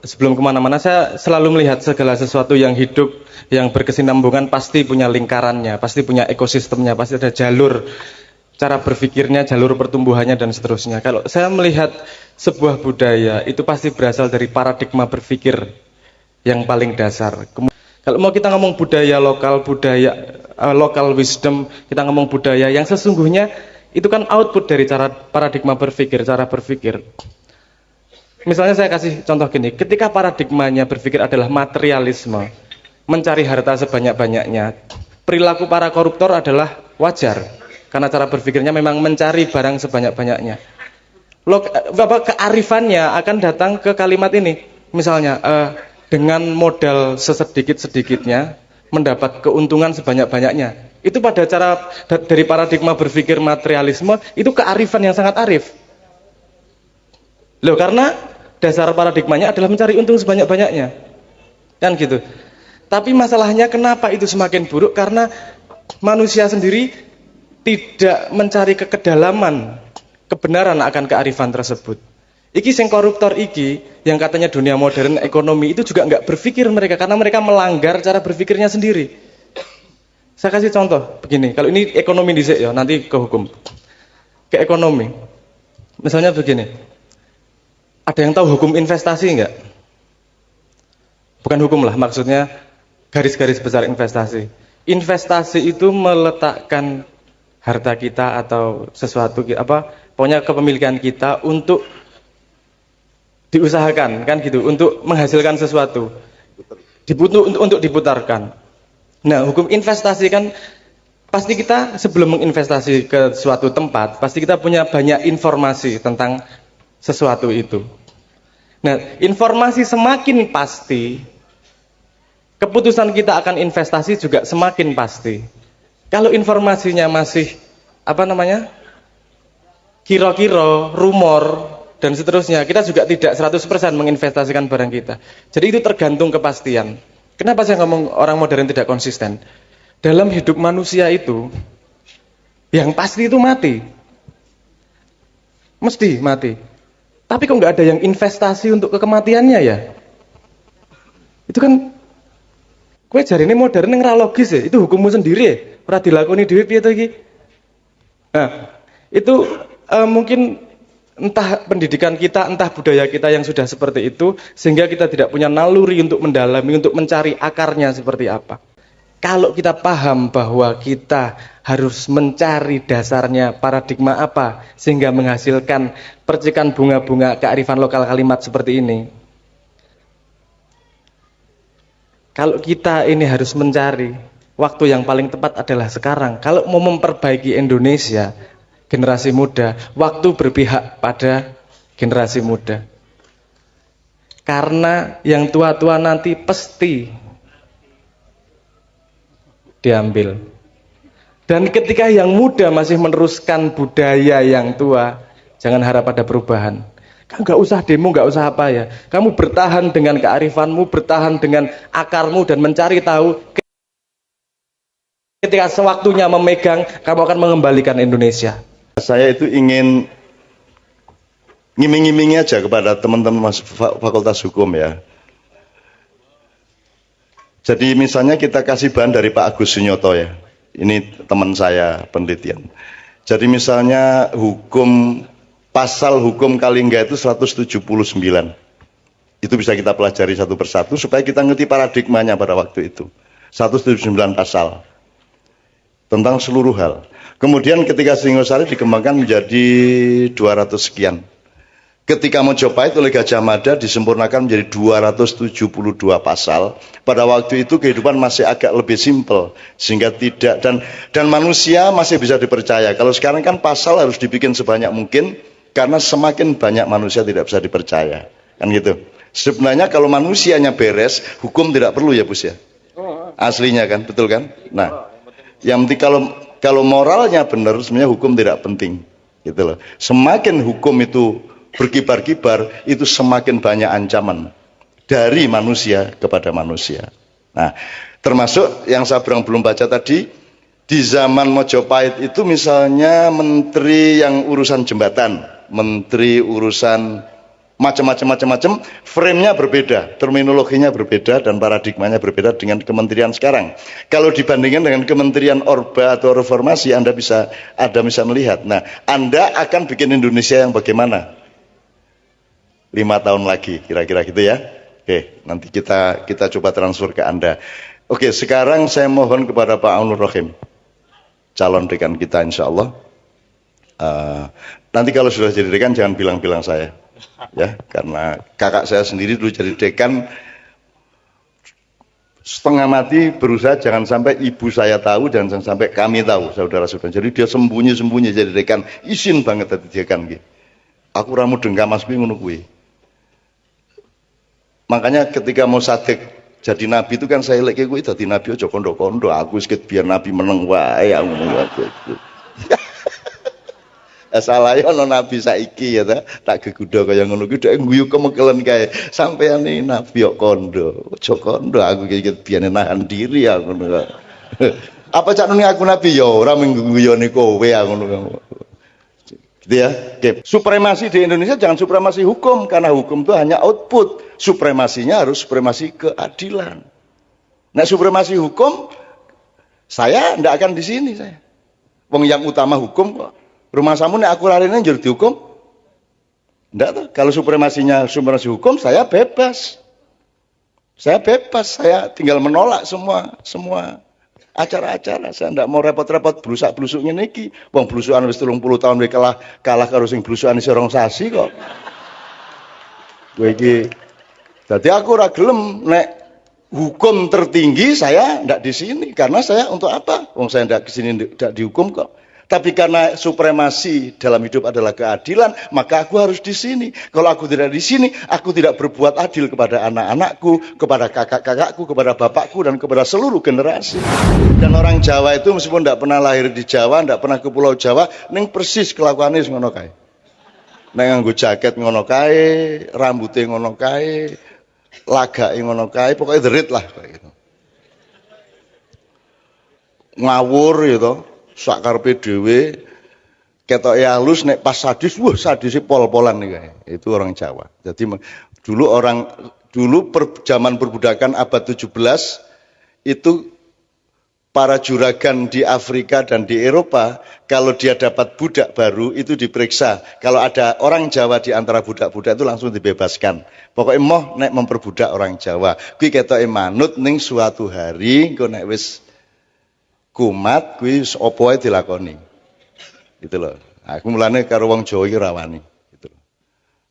Sebelum kemana-mana saya selalu melihat segala sesuatu yang hidup, yang berkesinambungan pasti punya lingkarannya, pasti punya ekosistemnya, pasti ada jalur cara berpikirnya, jalur pertumbuhannya dan seterusnya. Kalau saya melihat sebuah budaya itu pasti berasal dari paradigma berpikir yang paling dasar. Kalau mau kita ngomong budaya lokal, budaya local wisdom, kita ngomong budaya, yang sesungguhnya itu kan output dari cara paradigma berpikir, cara berpikir. Misalnya saya kasih contoh gini, ketika paradigmanya berpikir adalah materialisme, mencari harta sebanyak-banyaknya, perilaku para koruptor adalah wajar, karena cara berpikirnya memang mencari barang sebanyak-banyaknya. Kearifannya akan datang ke kalimat ini, misalnya dengan modal sesedikit-sedikitnya mendapat keuntungan sebanyak-banyaknya. Itu pada cara dari paradigma berpikir materialisme, itu kearifan yang sangat arif. Loh, karena dasar paradigmanya adalah mencari untung sebanyak-banyaknya. Kan gitu. Tapi masalahnya kenapa itu semakin buruk? Karena manusia sendiri tidak mencari kekedalaman kebenaran akan kearifan tersebut. Iki sing koruptor iki, yang katanya dunia modern ekonomi, itu juga nggak berpikir mereka, karena mereka melanggar cara berpikirnya sendiri. Saya kasih contoh begini, kalau ini ekonomi dhisik ya, nanti ke hukum. Ke ekonomi. Misalnya begini. Ada yang tahu hukum investasi enggak? Bukan hukum lah, maksudnya garis-garis besar investasi. Investasi itu meletakkan harta kita atau sesuatu pokoknya kepemilikan kita untuk diusahakan, kan gitu, untuk menghasilkan sesuatu. Untuk diputarkan. Nah, hukum investasi kan pasti kita sebelum menginvestasi ke suatu tempat, pasti kita punya banyak informasi tentang sesuatu itu. Nah, informasi semakin pasti, keputusan kita akan investasi juga semakin pasti. Kalau informasinya masih kira-kira, rumor dan seterusnya, kita juga tidak 100% menginvestasikan barang kita. Jadi itu tergantung kepastian. Kenapa saya ngomong orang modern tidak konsisten? Dalam hidup manusia itu, yang pasti itu mati. Mesti mati. Tapi kok nggak ada yang investasi untuk kematiannya ya? Itu kan, kue jari ini modern yang ra logis ya. Itu hukummu sendiri ya. Ora dilakoni dhewe piye to iki? Nah, itu mungkin entah pendidikan kita, entah budaya kita yang sudah seperti itu, sehingga kita tidak punya naluri untuk mendalami, untuk mencari akarnya seperti apa. Kalau kita paham bahwa kita harus mencari dasarnya paradigma apa, sehingga menghasilkan percikan bunga-bunga kearifan lokal kalimat seperti ini. Kalau kita ini harus mencari, waktu yang paling tepat adalah sekarang. Kalau mau memperbaiki Indonesia, generasi muda, waktu berpihak pada generasi muda. Karena yang tua-tua nanti pasti diambil. Dan ketika yang muda masih meneruskan budaya yang tua, jangan harap ada perubahan. Kamu nggak usah demo, nggak usah apa ya. Kamu bertahan dengan kearifanmu, bertahan dengan akarmu dan mencari tahu. Ketika sewaktunya memegang, kamu akan mengembalikan Indonesia. Saya itu ingin ngiming-ngimingi aja kepada teman-teman Fakultas Hukum ya. Jadi misalnya kita kasih bahan dari Pak Agus Sunyoto ya. Ini teman saya penelitian. Jadi misalnya pasal hukum Kalingga itu 179. Itu bisa kita pelajari satu persatu supaya kita ngerti paradigmanya pada waktu itu. 179 pasal. Tentang seluruh hal. Kemudian ketika Singosari dikembangkan menjadi 200 sekian. Ketika Mojopahit oleh Gajah Mada disempurnakan menjadi 272 pasal. Pada waktu itu kehidupan masih agak lebih simpel, sehingga tidak dan manusia masih bisa dipercaya. Kalau sekarang kan pasal harus dibikin sebanyak mungkin karena semakin banyak manusia tidak bisa dipercaya. Kan gitu. Sebenarnya kalau manusianya beres, hukum tidak perlu ya, Bus ya. Aslinya kan, betul kan? Nah, yang penting kalau moralnya benar, sebenarnya hukum tidak penting, gitu loh. Semakin hukum itu berkibar-kibar, itu semakin banyak ancaman dari manusia kepada manusia. Nah, termasuk yang saya belum baca tadi, di zaman Mojopahit itu misalnya menteri yang urusan jembatan, menteri urusan macam-macam, frame-nya berbeda, terminologinya berbeda, dan paradigmanya berbeda dengan kementerian sekarang. Kalau dibandingkan dengan kementerian Orba atau Reformasi, Anda bisa melihat. Nah, Anda akan bikin Indonesia yang bagaimana? 5 tahun lagi, kira-kira gitu ya. Oke, nanti kita coba transfer ke Anda. Oke, sekarang saya mohon kepada Pak Aunur Rohim, calon dekan kita insya Allah. Nanti kalau sudah jadi dekan jangan bilang-bilang saya, ya, karena kakak saya sendiri dulu jadi dekan, setengah mati berusaha jangan sampai ibu saya tahu dan jangan sampai kami tahu, saudara-saudara. Jadi dia sembunyi-sembunyi jadi dekan, isin banget tadi dekan gitu. Aku ramu dengkam mas kuwi ngono kuwi. Makanya ketika mau sadek jadi nabi itu kan saya lek kuwi dadi nabi aja kondo-kondo, aku wis biar nabi meneng wae ngono aku. Salah ya ono nabi saiki ya tak gegudo kaya ngono kuwi dhek guyu kemekelen kae. Sampeyane nabi kok kondo, aja kondo aku iki biar nahan diri aku ngono. Apa cak nuni aku nabi ya ora mengguyoni kowe ngono. Gitu ya. Oke. Supremasi di Indonesia jangan supremasi hukum, karena hukum itu hanya output. Supremasinya harus supremasi keadilan. Nah, supremasi hukum saya ndak akan di sini saya. Wong yang utama hukum kok. Rumah samu nek aku larine njur dihukum. Ndak tuh. Kalau supremasi hukum saya bebas. Saya bebas, saya tinggal menolak semua acara-acara. Saya ndak mau repot-repot blusak-blusuk ngene iki. Wong blusukan wis 30 tahun wis kalah karo sing blusukan isih rong sasi kok. Kowe iki dadi aku ora gelem nek hukum tertinggi saya ndak di sini, karena saya untuk apa? Wong saya ndak kesini ndak dihukum kok. Tapi karena supremasi dalam hidup adalah keadilan, maka aku harus di sini. Kalau aku tidak di sini, aku tidak berbuat adil kepada anak-anakku, kepada kakak-kakakku, kepada bapakku, dan kepada seluruh generasi. Dan orang Jawa itu meskipun tidak pernah lahir di Jawa, tidak pernah ke Pulau Jawa, ning persis kelakuannya ngono kae. Nek nganggo jaket ngono kae, rambutnya ngono kae, lagake ngono kae, pokoknya derit lah kayak gitu. Ngawur gitu. Sak karepe dhewe ketoke halus, nek pas sadis, wah sadise pol-polan nih kayak. Itu orang Jawa. Jadi dulu zaman perbudakan abad 17 itu para juragan di Afrika dan di Eropa, kalau dia dapat budak baru itu diperiksa. Kalau ada orang Jawa di antara budak-budak itu langsung dibebaskan. Pokoknya moh nek memperbudak orang Jawa. Kuwi ketoke manut ning suatu hari engko nek wis kumat kuwi apa wae dilakoni. Gitu loh. Aku mulane karo wong Jawa iki rawani gitu.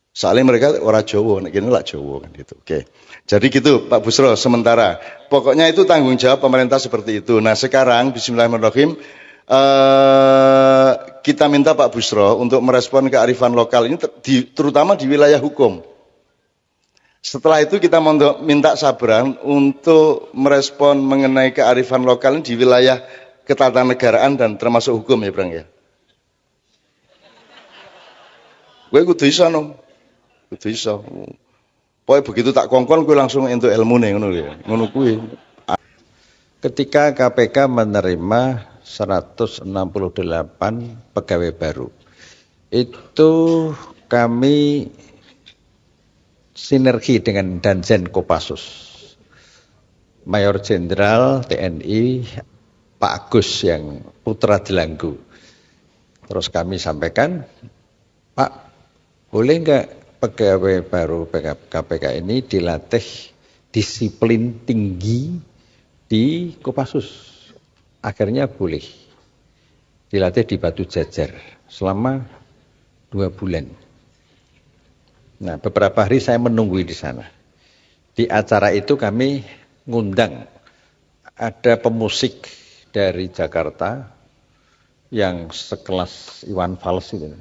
Soalnya mereka orang Jawa, nek kene lak Jawa kan gitu. Oke. Jadi gitu Pak Busro sementara. Pokoknya itu tanggung jawab pemerintah seperti itu. Nah, sekarang bismillahirrahmanirrahim kita minta Pak Busro untuk merespon kearifan lokal ini terutama di wilayah hukum. Setelah itu kita minta Sabran untuk merespon mengenai kearifan lokal di wilayah ketatanegaraan dan termasuk hukum ya Bang ya. Gue kudu iso no. Kudu iso. Pokoknya begitu tak kongkon gue langsung entuk ilmune ngono ya. Ngono kuwi. Ketika KPK menerima 168 pegawai baru, itu kami sinergi dengan Danjen Kopassus, Mayor Jenderal TNI Pak Agus yang putra Delanggu. Terus kami sampaikan, Pak, boleh enggak pegawai baru KPK ini dilatih disiplin tinggi di Kopassus? Akhirnya boleh dilatih di Batu Jajar selama 2 bulan. Nah, beberapa hari saya menunggu di sana. Di acara itu kami ngundang ada pemusik dari Jakarta yang sekelas Iwan Fals itu.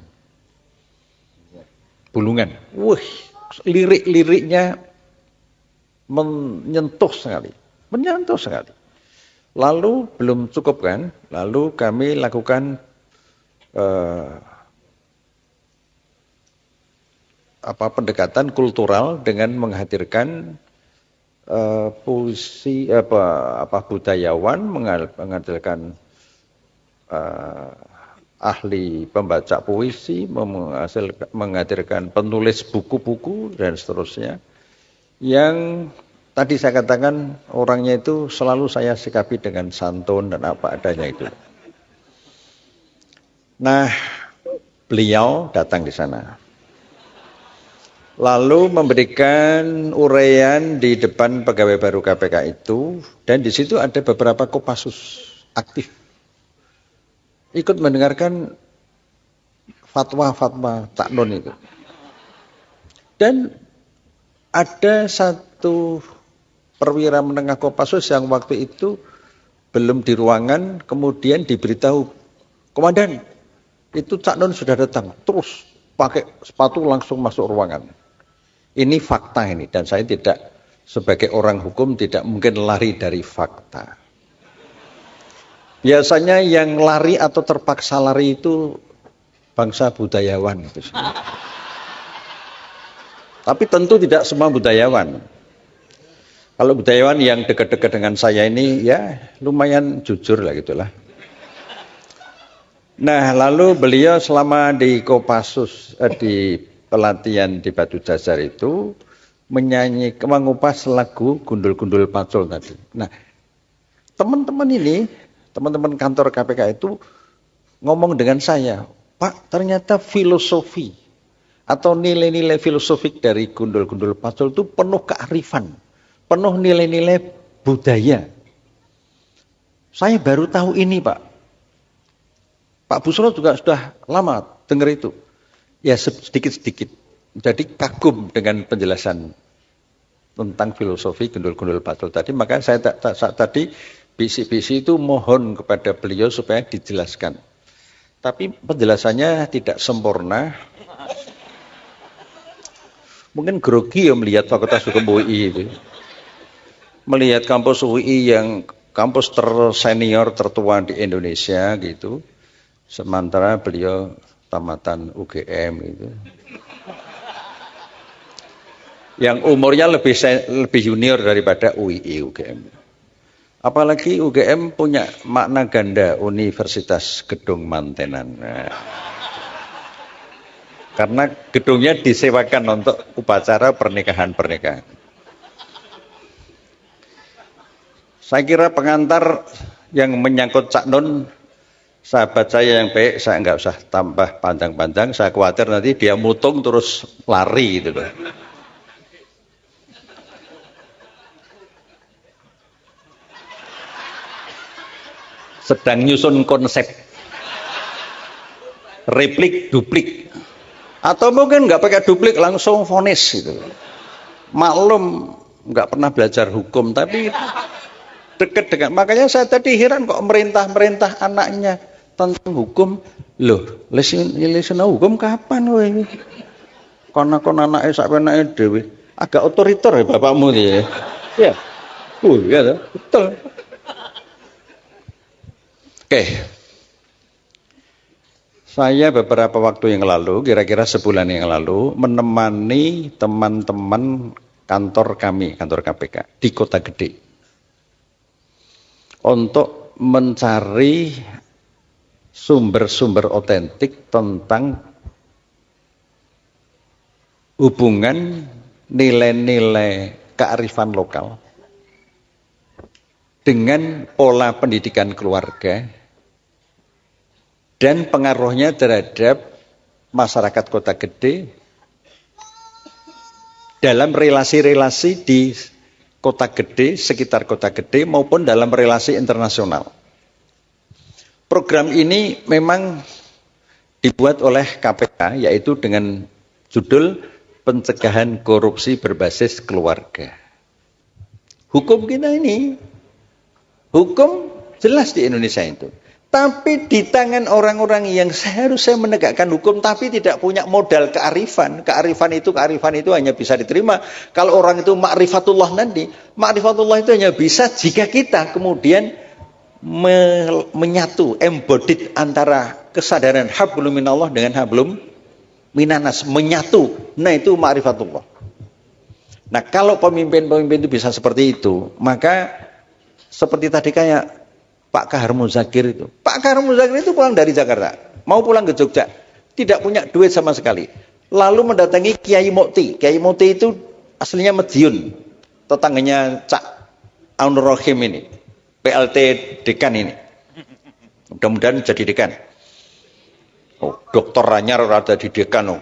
Bulungan. Wih, lirik-liriknya menyentuh sekali. Lalu belum cukup kan? Lalu kami lakukan pendekatan kultural dengan menghadirkan puisi budayawan, menghadirkan ahli pembaca puisi, menghadirkan penulis buku-buku dan seterusnya. Yang tadi saya katakan orangnya itu selalu saya sikapi dengan santun dan apa adanya itu. Nah, beliau datang di sana. lalu memberikan uraian di depan pegawai baru KPK itu, dan di situ ada beberapa Kopassus aktif ikut mendengarkan fatwa-fatwa Cak Nun itu. Dan ada satu perwira menengah Kopassus yang waktu itu belum di ruangan, kemudian diberitahu, "Komandan, itu Cak Nun sudah datang." Terus pakai sepatu langsung masuk ruangan. Ini fakta ini, dan saya tidak, sebagai orang hukum tidak mungkin lari dari fakta. Biasanya yang lari atau terpaksa lari itu bangsa budayawan. Tapi tentu tidak semua budayawan. Kalau budayawan yang dekat-dekat dengan saya ini ya lumayan jujur lah gitulah. Nah, lalu beliau selama di Kopassus di pelatihan di Batu Jajar itu menyanyi, mengupas lagu Gundul-Gundul Pacul tadi. Nah, teman-teman kantor KPK itu ngomong dengan saya, "Pak, ternyata filosofi atau nilai-nilai filosofik dari Gundul-Gundul Pacul itu penuh kearifan, penuh nilai-nilai budaya." Saya baru tahu ini, Pak. Pak Busro juga sudah lama dengar itu. Ya sedikit-sedikit. Jadi kagum dengan penjelasan tentang filosofi Gundul-Gundul Pacul tadi. Maka saya tadi bisi-bisi itu mohon kepada beliau supaya dijelaskan. Tapi penjelasannya tidak sempurna. Mungkin grogi ya melihat Fakultas Hukum UI itu. Melihat kampus UI yang kampus tersenior tertua di Indonesia gitu. Sementara beliau tamatan UGM itu. Yang umurnya lebih junior daripada UI UGM. Apalagi UGM punya makna ganda, Universitas Gedung Mantenan. Nah, karena gedungnya disewakan untuk upacara pernikahan-pernikahan. Saya kira pengantar yang menyangkut Cak Nun, sahabat saya yang baik, saya nggak usah tambah panjang-panjang. Saya khawatir nanti dia mutung terus lari gitu loh. Sedang nyusun konsep replik duplik, atau mungkin nggak pakai duplik langsung vonis gitu. Maklum nggak pernah belajar hukum tapi dekat dengan, makanya saya tadi heran kok merintah anaknya tentang hukum. Loh, lesina hukum kapan weh? Kon anake sak penake dhewe. Agak otoriter ya bapakmu ya. Ya. Ya, betul. Oke. Saya beberapa waktu yang lalu, kira-kira sebulan yang lalu, menemani teman-teman kantor kami, kantor KPK di Kota Gede, untuk mencari sumber-sumber otentik tentang hubungan nilai-nilai kearifan lokal dengan pola pendidikan keluarga dan pengaruhnya terhadap masyarakat Kota Gede dalam relasi-relasi di Kota Gede, sekitar Kota Gede maupun dalam relasi internasional. Program ini memang dibuat oleh KPK, yaitu dengan judul Pencegahan Korupsi Berbasis Keluarga. Hukum kita ini, hukum jelas di Indonesia itu. Tapi di tangan orang-orang yang seharusnya menegakkan hukum tapi tidak punya modal kearifan. Kearifan itu hanya bisa diterima kalau orang itu ma'rifatullah nanti. Ma'rifatullah itu hanya bisa jika kita kemudian menyatu, embodied antara kesadaran hablum minallah dengan hablum minanas, menyatu. Nah, itu ma'rifatullah. Nah, kalau pemimpin-pemimpin itu bisa seperti itu, maka seperti tadi kayak Pak Kahar Muzakir itu. Pak Kahar Muzakir itu pulang dari Jakarta, mau pulang ke Jogja, tidak punya duit sama sekali. Lalu mendatangi Kiai Mukti. Kiai Mukti itu aslinya Madiun, tetangganya Cak Aunur Rohim ini, PLT dekan ini. Mudah-mudahan jadi dekan. Oh, Dokter Ranyar ada di dekan. Oh.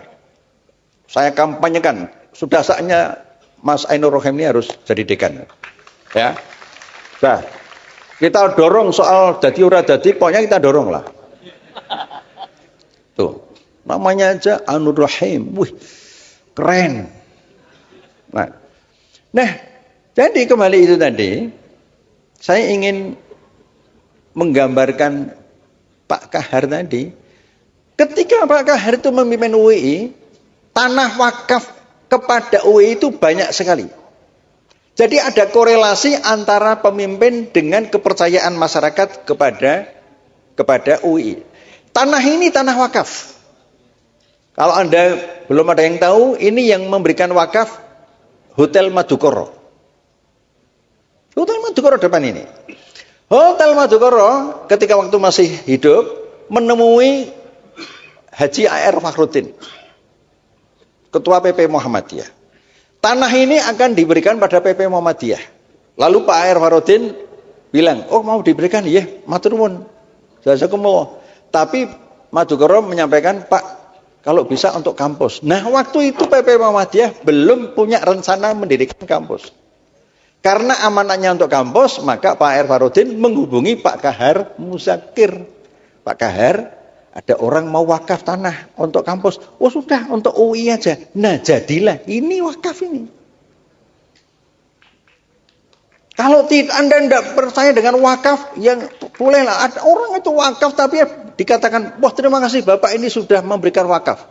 Saya kampanyekan sudah saatnya Mas Ainur Rohim ini harus jadi dekan. Ya. Nah, kita dorong soal dadi ora dadi, pokoknya kita dorong lah. Tuh, namanya aja Ainur Rohim. Wih, keren. Nah, jadi kembali itu tadi, saya ingin menggambarkan Pak Kahar tadi. Ketika Pak Kahar itu memimpin UII, tanah wakaf kepada UII itu banyak sekali. Jadi ada korelasi antara pemimpin dengan kepercayaan masyarakat kepada UII. Tanah ini tanah wakaf. Kalau Anda belum ada yang tahu, ini yang memberikan wakaf Hotel Madukoro. Hotel Madukoro depan ini. Hotel Madukoro ketika waktu masih hidup menemui Haji A.R. Fakhrudin, Ketua PP Muhammadiyah. Tanah ini akan diberikan pada PP Muhammadiyah. Lalu Pak A.R. Fakhrudin bilang, oh mau diberikan, iya, matur nuwun. Jazakumullah. Tapi Madukoro menyampaikan, Pak, kalau bisa untuk kampus. Nah, waktu itu PP Muhammadiyah belum punya rencana mendirikan kampus. Karena amanahnya untuk kampus, maka Pak A.R. Fakhrudin menghubungi Pak Kahar Muzakir. Pak Kahar, ada orang mau wakaf tanah untuk kampus. Oh sudah, untuk UI aja. Nah jadilah, ini wakaf ini. Kalau Anda tidak percaya dengan wakaf, yang bolehlah. Ada orang itu wakaf, tapi dikatakan, wah terima kasih Bapak ini sudah memberikan wakaf.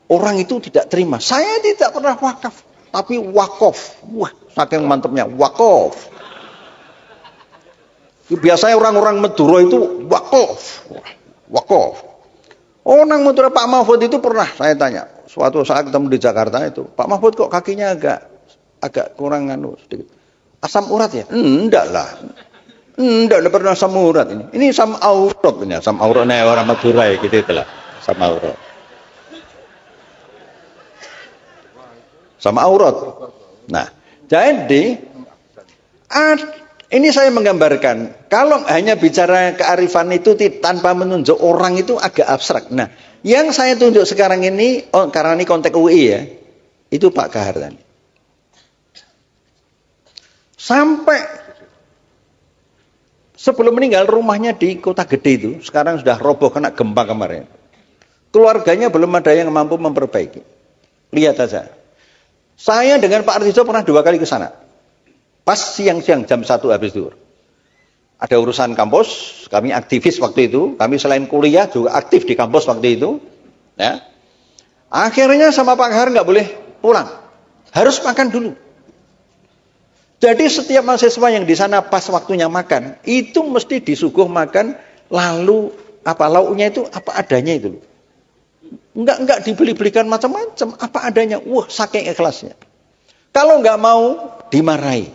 Orang itu tidak terima. Saya tidak pernah wakaf, tapi wakof. Wah, saking mantapnya, wakof. Biasanya orang-orang Madura itu wakof. Wakof. Orang Madura Pak Mahfud itu pernah saya tanya. Suatu saat ketemu di Jakarta itu, Pak Mahfud kok kakinya agak kurang sedikit. Asam urat ya? Enggak lah. Enggak pernah asam urat ini. Ini asam aurat ini, asam auratnya orang Madura ya gitu itulah. Asam aurat. Sama aurat. Nah, jadi ini saya menggambarkan, kalau hanya bicara kearifan itu tanpa menunjuk orang itu agak abstrak. Nah, yang saya tunjuk sekarang ini, karena ini konteks UI ya, itu Pak Kahar tadi. Sampai sebelum meninggal rumahnya di Kota Gede itu, sekarang sudah roboh kena gempa kemarin. Keluarganya belum ada yang mampu memperbaiki. Lihat saja. Saya dengan Pak Artijo pernah 2 kali ke sana. Pas siang-siang jam 1 habis zuhur. Ada urusan kampus, kami aktivis waktu itu. Kami selain kuliah juga aktif di kampus waktu itu. Ya. Akhirnya sama Pak Kahar nggak boleh pulang. Harus makan dulu. Jadi setiap mahasiswa yang di sana pas waktunya makan, itu mesti disuguh makan, lalu apa lauknya itu apa adanya itu. Enggak dibeli-belikan macam-macam, apa adanya. Wah, saking ikhlasnya. Kalau nggak mau dimarahi.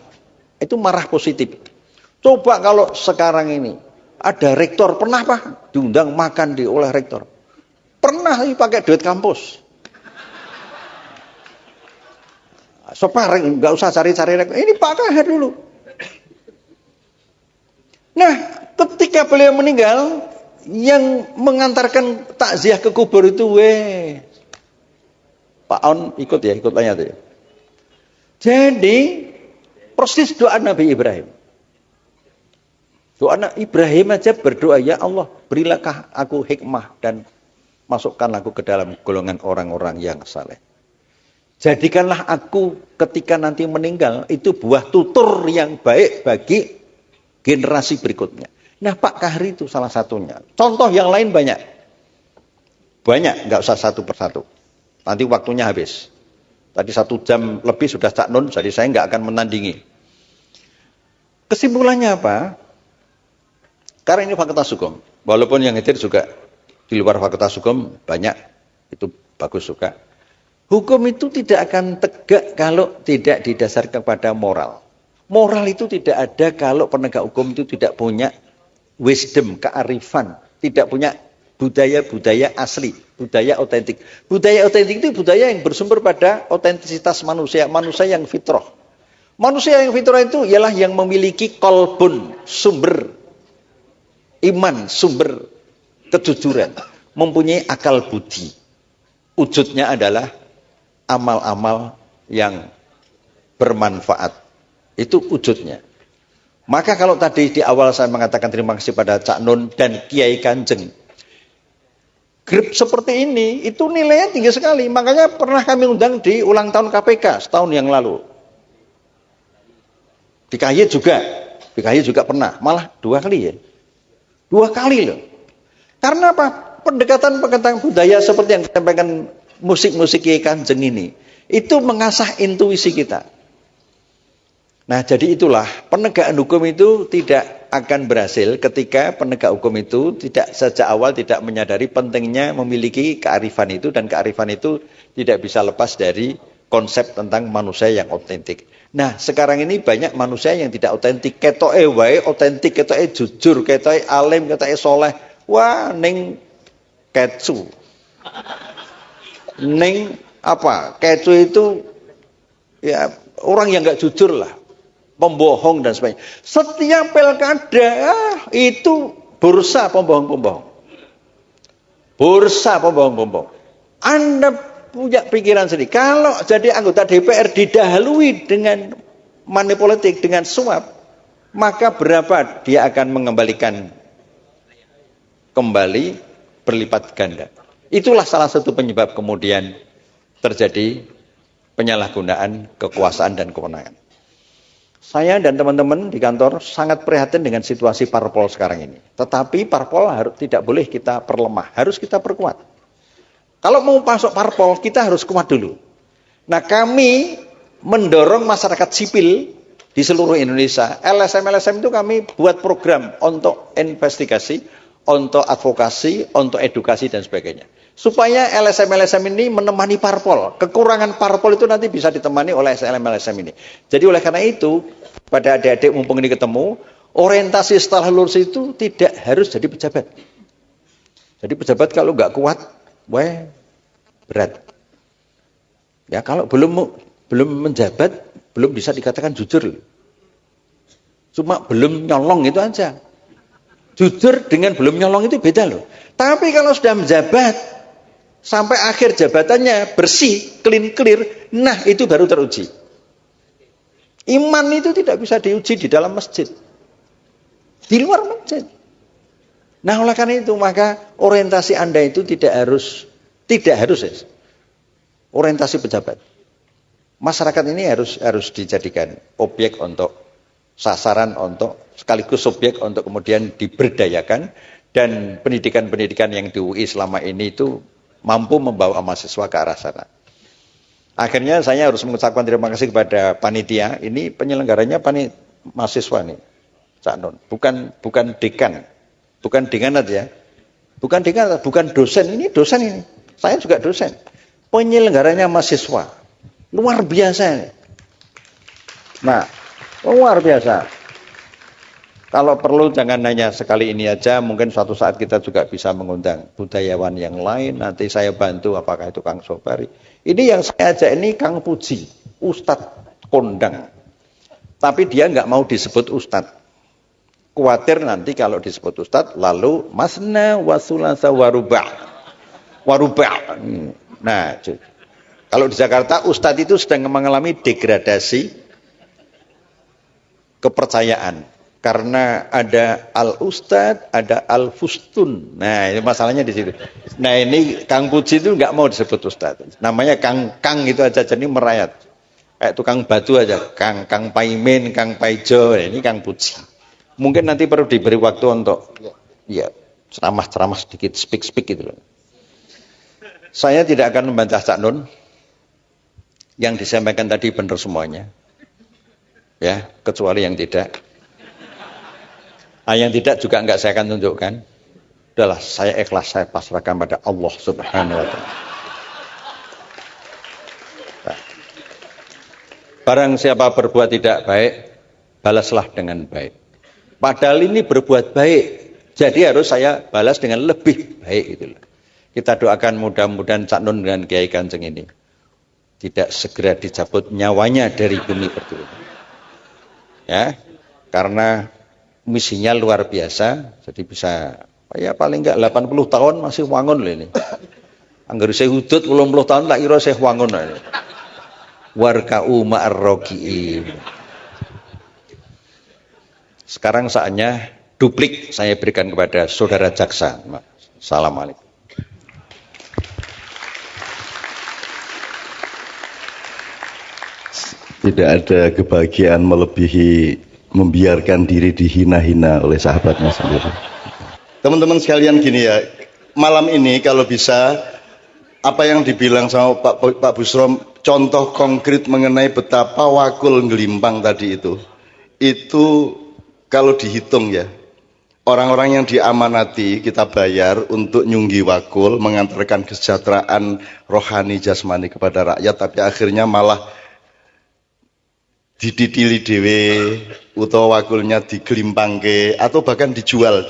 Itu marah positif. Coba kalau sekarang ini ada rektor, pernah Pak diundang makan oleh rektor? Pernah pakai duit kampus. Sopareng, nggak usah cari-cari rektor. Ini Pak Kahar dulu. Nah, ketika beliau meninggal, yang mengantarkan takziah ke kubur itu, Pak On ikut tanya tuh. Jadi persis doa Nabi Ibrahim. Doa Nabi Ibrahim aja berdoa, ya Allah, berilah aku hikmah dan masukkan aku ke dalam golongan orang-orang yang saleh. Jadikanlah aku ketika nanti meninggal itu buah tutur yang baik bagi generasi berikutnya. Nah, Pak Kahar itu salah satunya. Contoh yang lain banyak. Banyak, nggak usah satu persatu. Nanti waktunya habis. Tadi 1 jam lebih sudah Cak Nun, jadi saya nggak akan menandingi. Kesimpulannya apa? Karena ini Fakultas Hukum. Walaupun yang hadir juga di luar Fakultas Hukum banyak, itu bagus juga. Hukum itu tidak akan tegak kalau tidak didasarkan kepada moral. Moral itu tidak ada kalau penegak hukum itu tidak punya wisdom, kearifan, tidak punya budaya-budaya asli, budaya otentik. Budaya otentik itu budaya yang bersumber pada otentisitas manusia, manusia yang fitrah. Manusia yang fitrah itu ialah yang memiliki kolbun, sumber iman, sumber kejujuran, mempunyai akal budi. Wujudnya adalah amal-amal yang bermanfaat. Itu wujudnya. Maka kalau tadi di awal saya mengatakan terima kasih pada Cak Nun dan Kiai Kanjeng, grup seperti ini itu nilainya tinggi sekali. Makanya pernah kami undang di ulang tahun KPK setahun yang lalu. Di KY juga pernah, malah 2 kali ya. 2 kali loh. Karena apa? Pendekatan budaya seperti yang disampaikan musik-musik Kiai Kanjeng ini, itu mengasah intuisi kita. Nah, jadi itulah penegakan hukum itu tidak akan berhasil ketika penegak hukum itu tidak sejak awal tidak menyadari pentingnya memiliki kearifan itu, dan kearifan itu tidak bisa lepas dari konsep tentang manusia yang otentik. Nah, sekarang ini banyak manusia yang tidak otentik, ketoke wae otentik, ketoke jujur, ketoke alim, ketoke soleh. Wah, ning kecu. Ning apa? Kecu itu ya orang yang enggak jujur lah. Pembohong dan sebagainya. Setiap pilkada itu bursa pembohong-pembohong. Bursa pembohong-pembohong. Anda punya pikiran sendiri. Kalau jadi anggota DPR didahului dengan money politik, dengan suap, maka berapa dia akan mengembalikan kembali berlipat ganda. Itulah salah satu penyebab kemudian terjadi penyalahgunaan kekuasaan dan kewenangan. Saya dan teman-teman di kantor sangat prihatin dengan situasi parpol sekarang ini. Tetapi parpol tidak boleh kita perlemah, harus kita perkuat. Kalau mau masuk parpol, kita harus kuat dulu. Nah, kami mendorong masyarakat sipil di seluruh Indonesia. LSM-LSM itu kami buat program untuk investigasi, untuk advokasi, untuk edukasi dan sebagainya. Supaya LSM-LSM ini menemani parpol. Kekurangan parpol itu nanti bisa ditemani oleh LSM-LSM ini. Jadi oleh karena itu, pada adik-adik mumpung ini ketemu, orientasi setelah lulus itu tidak harus jadi pejabat. Jadi pejabat kalau nggak kuat, berat. Ya kalau belum menjabat, belum bisa dikatakan jujur. Cuma belum nyolong itu aja. Jujur dengan belum nyolong itu beda loh. Tapi kalau sudah menjabat, sampai akhir jabatannya bersih, clear, nah itu baru teruji. Iman itu tidak bisa diuji di dalam masjid, di luar masjid. Nah oleh karena itu maka orientasi Anda itu tidak harus orientasi pejabat. Masyarakat ini harus dijadikan objek untuk sasaran, untuk sekaligus objek untuk kemudian diberdayakan, dan pendidikan-pendidikan yang di UI selama ini itu mampu membawa mahasiswa ke arah sana. Akhirnya saya harus mengucapkan terima kasih kepada panitia. Ini penyelenggaranya mahasiswa nih, Cak Nun. Bukan dekan, bukan dekanat ya, bukan dekanat, bukan dosen. Ini dosen ini. Saya juga dosen. Penyelenggaranya mahasiswa, luar biasa ini. Nah, luar biasa. Kalau perlu jangan hanya sekali ini aja, mungkin suatu saat kita juga bisa mengundang budayawan yang lain. Nanti saya bantu, apakah itu Kang Sobari. Ini yang saya ajak ini Kang Puji, Ustadz kondang. Tapi dia nggak mau disebut Ustadz. Khawatir nanti kalau disebut Ustadz, lalu masna wasulasa waruba'. Nah, kalau di Jakarta Ustadz itu sedang mengalami degradasi kepercayaan. Karena ada al-ustad, ada al-fustun. Nah, ini masalahnya di situ. Nah, ini Kang Puji itu nggak mau disebut ustad. Namanya Kang itu aja, jadi merayat. Kayak tukang batu aja. Kang Paimin, Kang Paijo. Ini Kang Puji. Mungkin nanti perlu diberi waktu untuk ya ceramah-ceramah sedikit, speak gitu loh. Saya tidak akan membantah Cak Nun. Yang disampaikan tadi benar semuanya. Ya, kecuali yang tidak. Yang tidak juga enggak saya akan tunjukkan. Udahlah, saya ikhlas, saya pasrahkan pada Allah Subhanahu wa Ta'ala. Nah. Barang siapa berbuat tidak baik, balaslah dengan baik. Padahal ini berbuat baik, jadi harus saya balas dengan lebih baik gitu. Kita doakan mudah-mudahan Cak Nun dan Kiai Kanjeng ini tidak segera dicabut nyawanya dari bumi pertiwi. Ya, karena misinya luar biasa, jadi bisa ya paling enggak 80 tahun masih wangun loh ini. Angger saya hudud 80 tahun tak kira saya wangun loh ini. warka'u ma'ar raki'in. Sekarang saatnya duplik saya berikan kepada saudara jaksa. Assalamualaikum. Tidak ada kebahagiaan melebihi membiarkan diri dihina-hina oleh sahabatnya sendiri. Teman-teman sekalian, gini ya, malam ini kalau bisa apa yang dibilang sama Pak Busrom, contoh konkret mengenai betapa wakul ngelimpang tadi itu kalau dihitung ya, orang-orang yang diamanati kita bayar untuk nyunggi wakul, mengantarkan kesejahteraan rohani jasmani kepada rakyat, tapi akhirnya malah diditili dewe, utawa wakulnya digelimpangke, atau bahkan dijual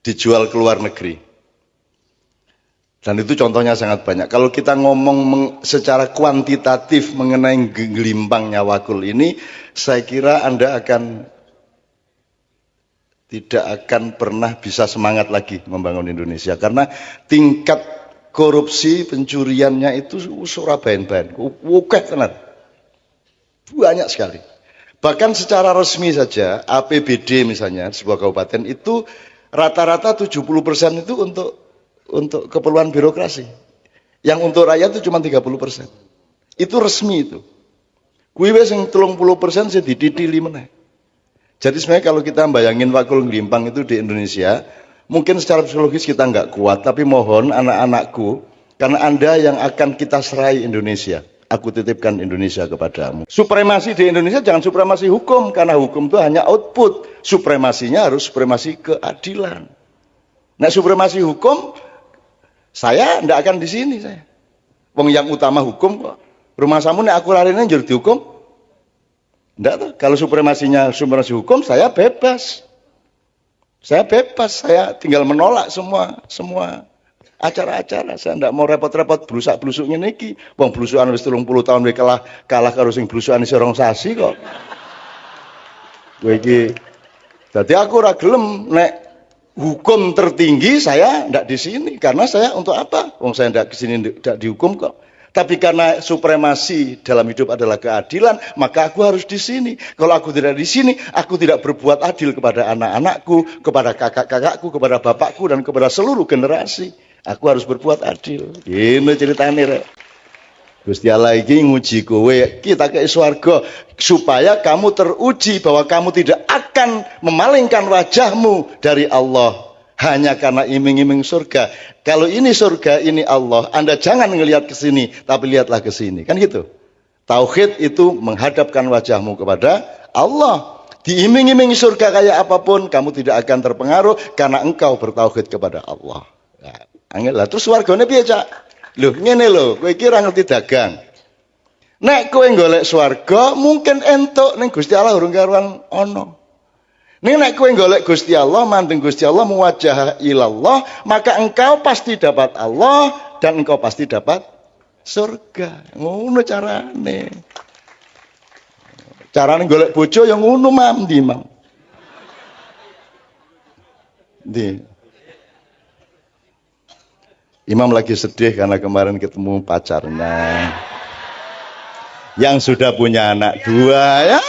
dijual ke luar negeri. Dan itu contohnya sangat banyak. Kalau kita ngomong secara kuantitatif mengenai gelimpangnya wakul ini, saya kira Anda tidak akan pernah bisa semangat lagi membangun Indonesia, karena tingkat korupsi pencuriannya itu surabayan-bayan, wukeh tenan. Banyak sekali. Bahkan secara resmi saja APBD misalnya sebuah kabupaten itu rata-rata 70% itu untuk keperluan birokrasi. Yang untuk rakyat itu cuma 30%. Itu resmi itu. Kuwi wis sing 30% sing diditili meneh. Jadi sebenarnya kalau kita bayangin wakul ngelimpang itu di Indonesia, mungkin secara psikologis kita nggak kuat, tapi mohon anak-anakku, karena Anda yang akan kita serai Indonesia. Aku titipkan Indonesia kepadamu. Supremasi di Indonesia jangan supremasi hukum, karena hukum itu hanya output. Supremasinya harus supremasi keadilan. Nah, supremasi hukum, saya tidak akan di sini saya. Wong yang utama hukum kok. Rumah samu nek aku larine njur dihukum. Enggak tuh. Kalau supremasi hukum, saya bebas. Saya bebas, saya tinggal menolak semua acara-acara. Saya tidak mau repot-repot blusak-blusuk ngene iki. Wong blusukan wis 30 tahun wis kalah karo sing blusukan isih rong sasi kok. Kowe iki. Dadi aku ora gelem nek hukum tertinggi saya ndak di sini, karena saya untuk apa? Wong saya ndak ke sini ndak dihukum kok. Tapi karena supremasi dalam hidup adalah keadilan, maka aku harus di sini. Kalau aku tidak di sini, aku tidak berbuat adil kepada anak-anakku, kepada kakak-kakakku, kepada bapakku, dan kepada seluruh generasi. Aku harus berbuat adil. Ini ceritanya rek. Gusti Allah iki nguji kowe, kita ke swarga supaya kamu teruji bahwa kamu tidak akan memalingkan wajahmu dari Allah hanya karena iming-iming surga. Kalau ini surga, ini Allah, Anda jangan ngelihat ke sini, tapi lihatlah ke sini. Kan gitu. Tauhid itu menghadapkan wajahmu kepada Allah. Diiming-iming surga kayak apapun, kamu tidak akan terpengaruh karena engkau bertauhid kepada Allah. Nah, angel lah. Terus wargane piye, Cak? Loh, ngene lho, kowe iki ora ngerti dagang. Nek kowe golek swarga, mungkin entuk ning Gusti Allah urung karuan ana. Nek kowe golek Gusti Allah, mandeng Gusti Allah, muwajjah ilallah, maka engkau pasti dapat Allah dan engkau pasti dapat surga. Ngono carane. Carane golek bojo yang ngono mandi, Mam. Ndi. Imam lagi sedih karena kemarin ketemu pacarnya yang sudah punya anak 2 ya.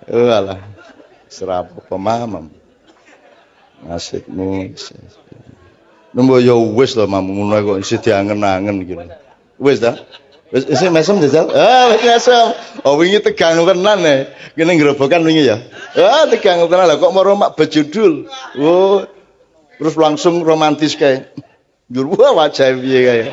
Walah, serapu pemahaman. Nasibmu. Nunggu ya wis to Mam, ngono kok isih diangen-angen gitu. Wis ta? Wis isih mesem jajal. Wis mesem. Oh wingi tegang tenan e. Kene ngrobokan wingi ya. Tegang tenan lah kok moro mak bejudul. Oh. Terus langsung romantis kayak. Njur wajah piye kae.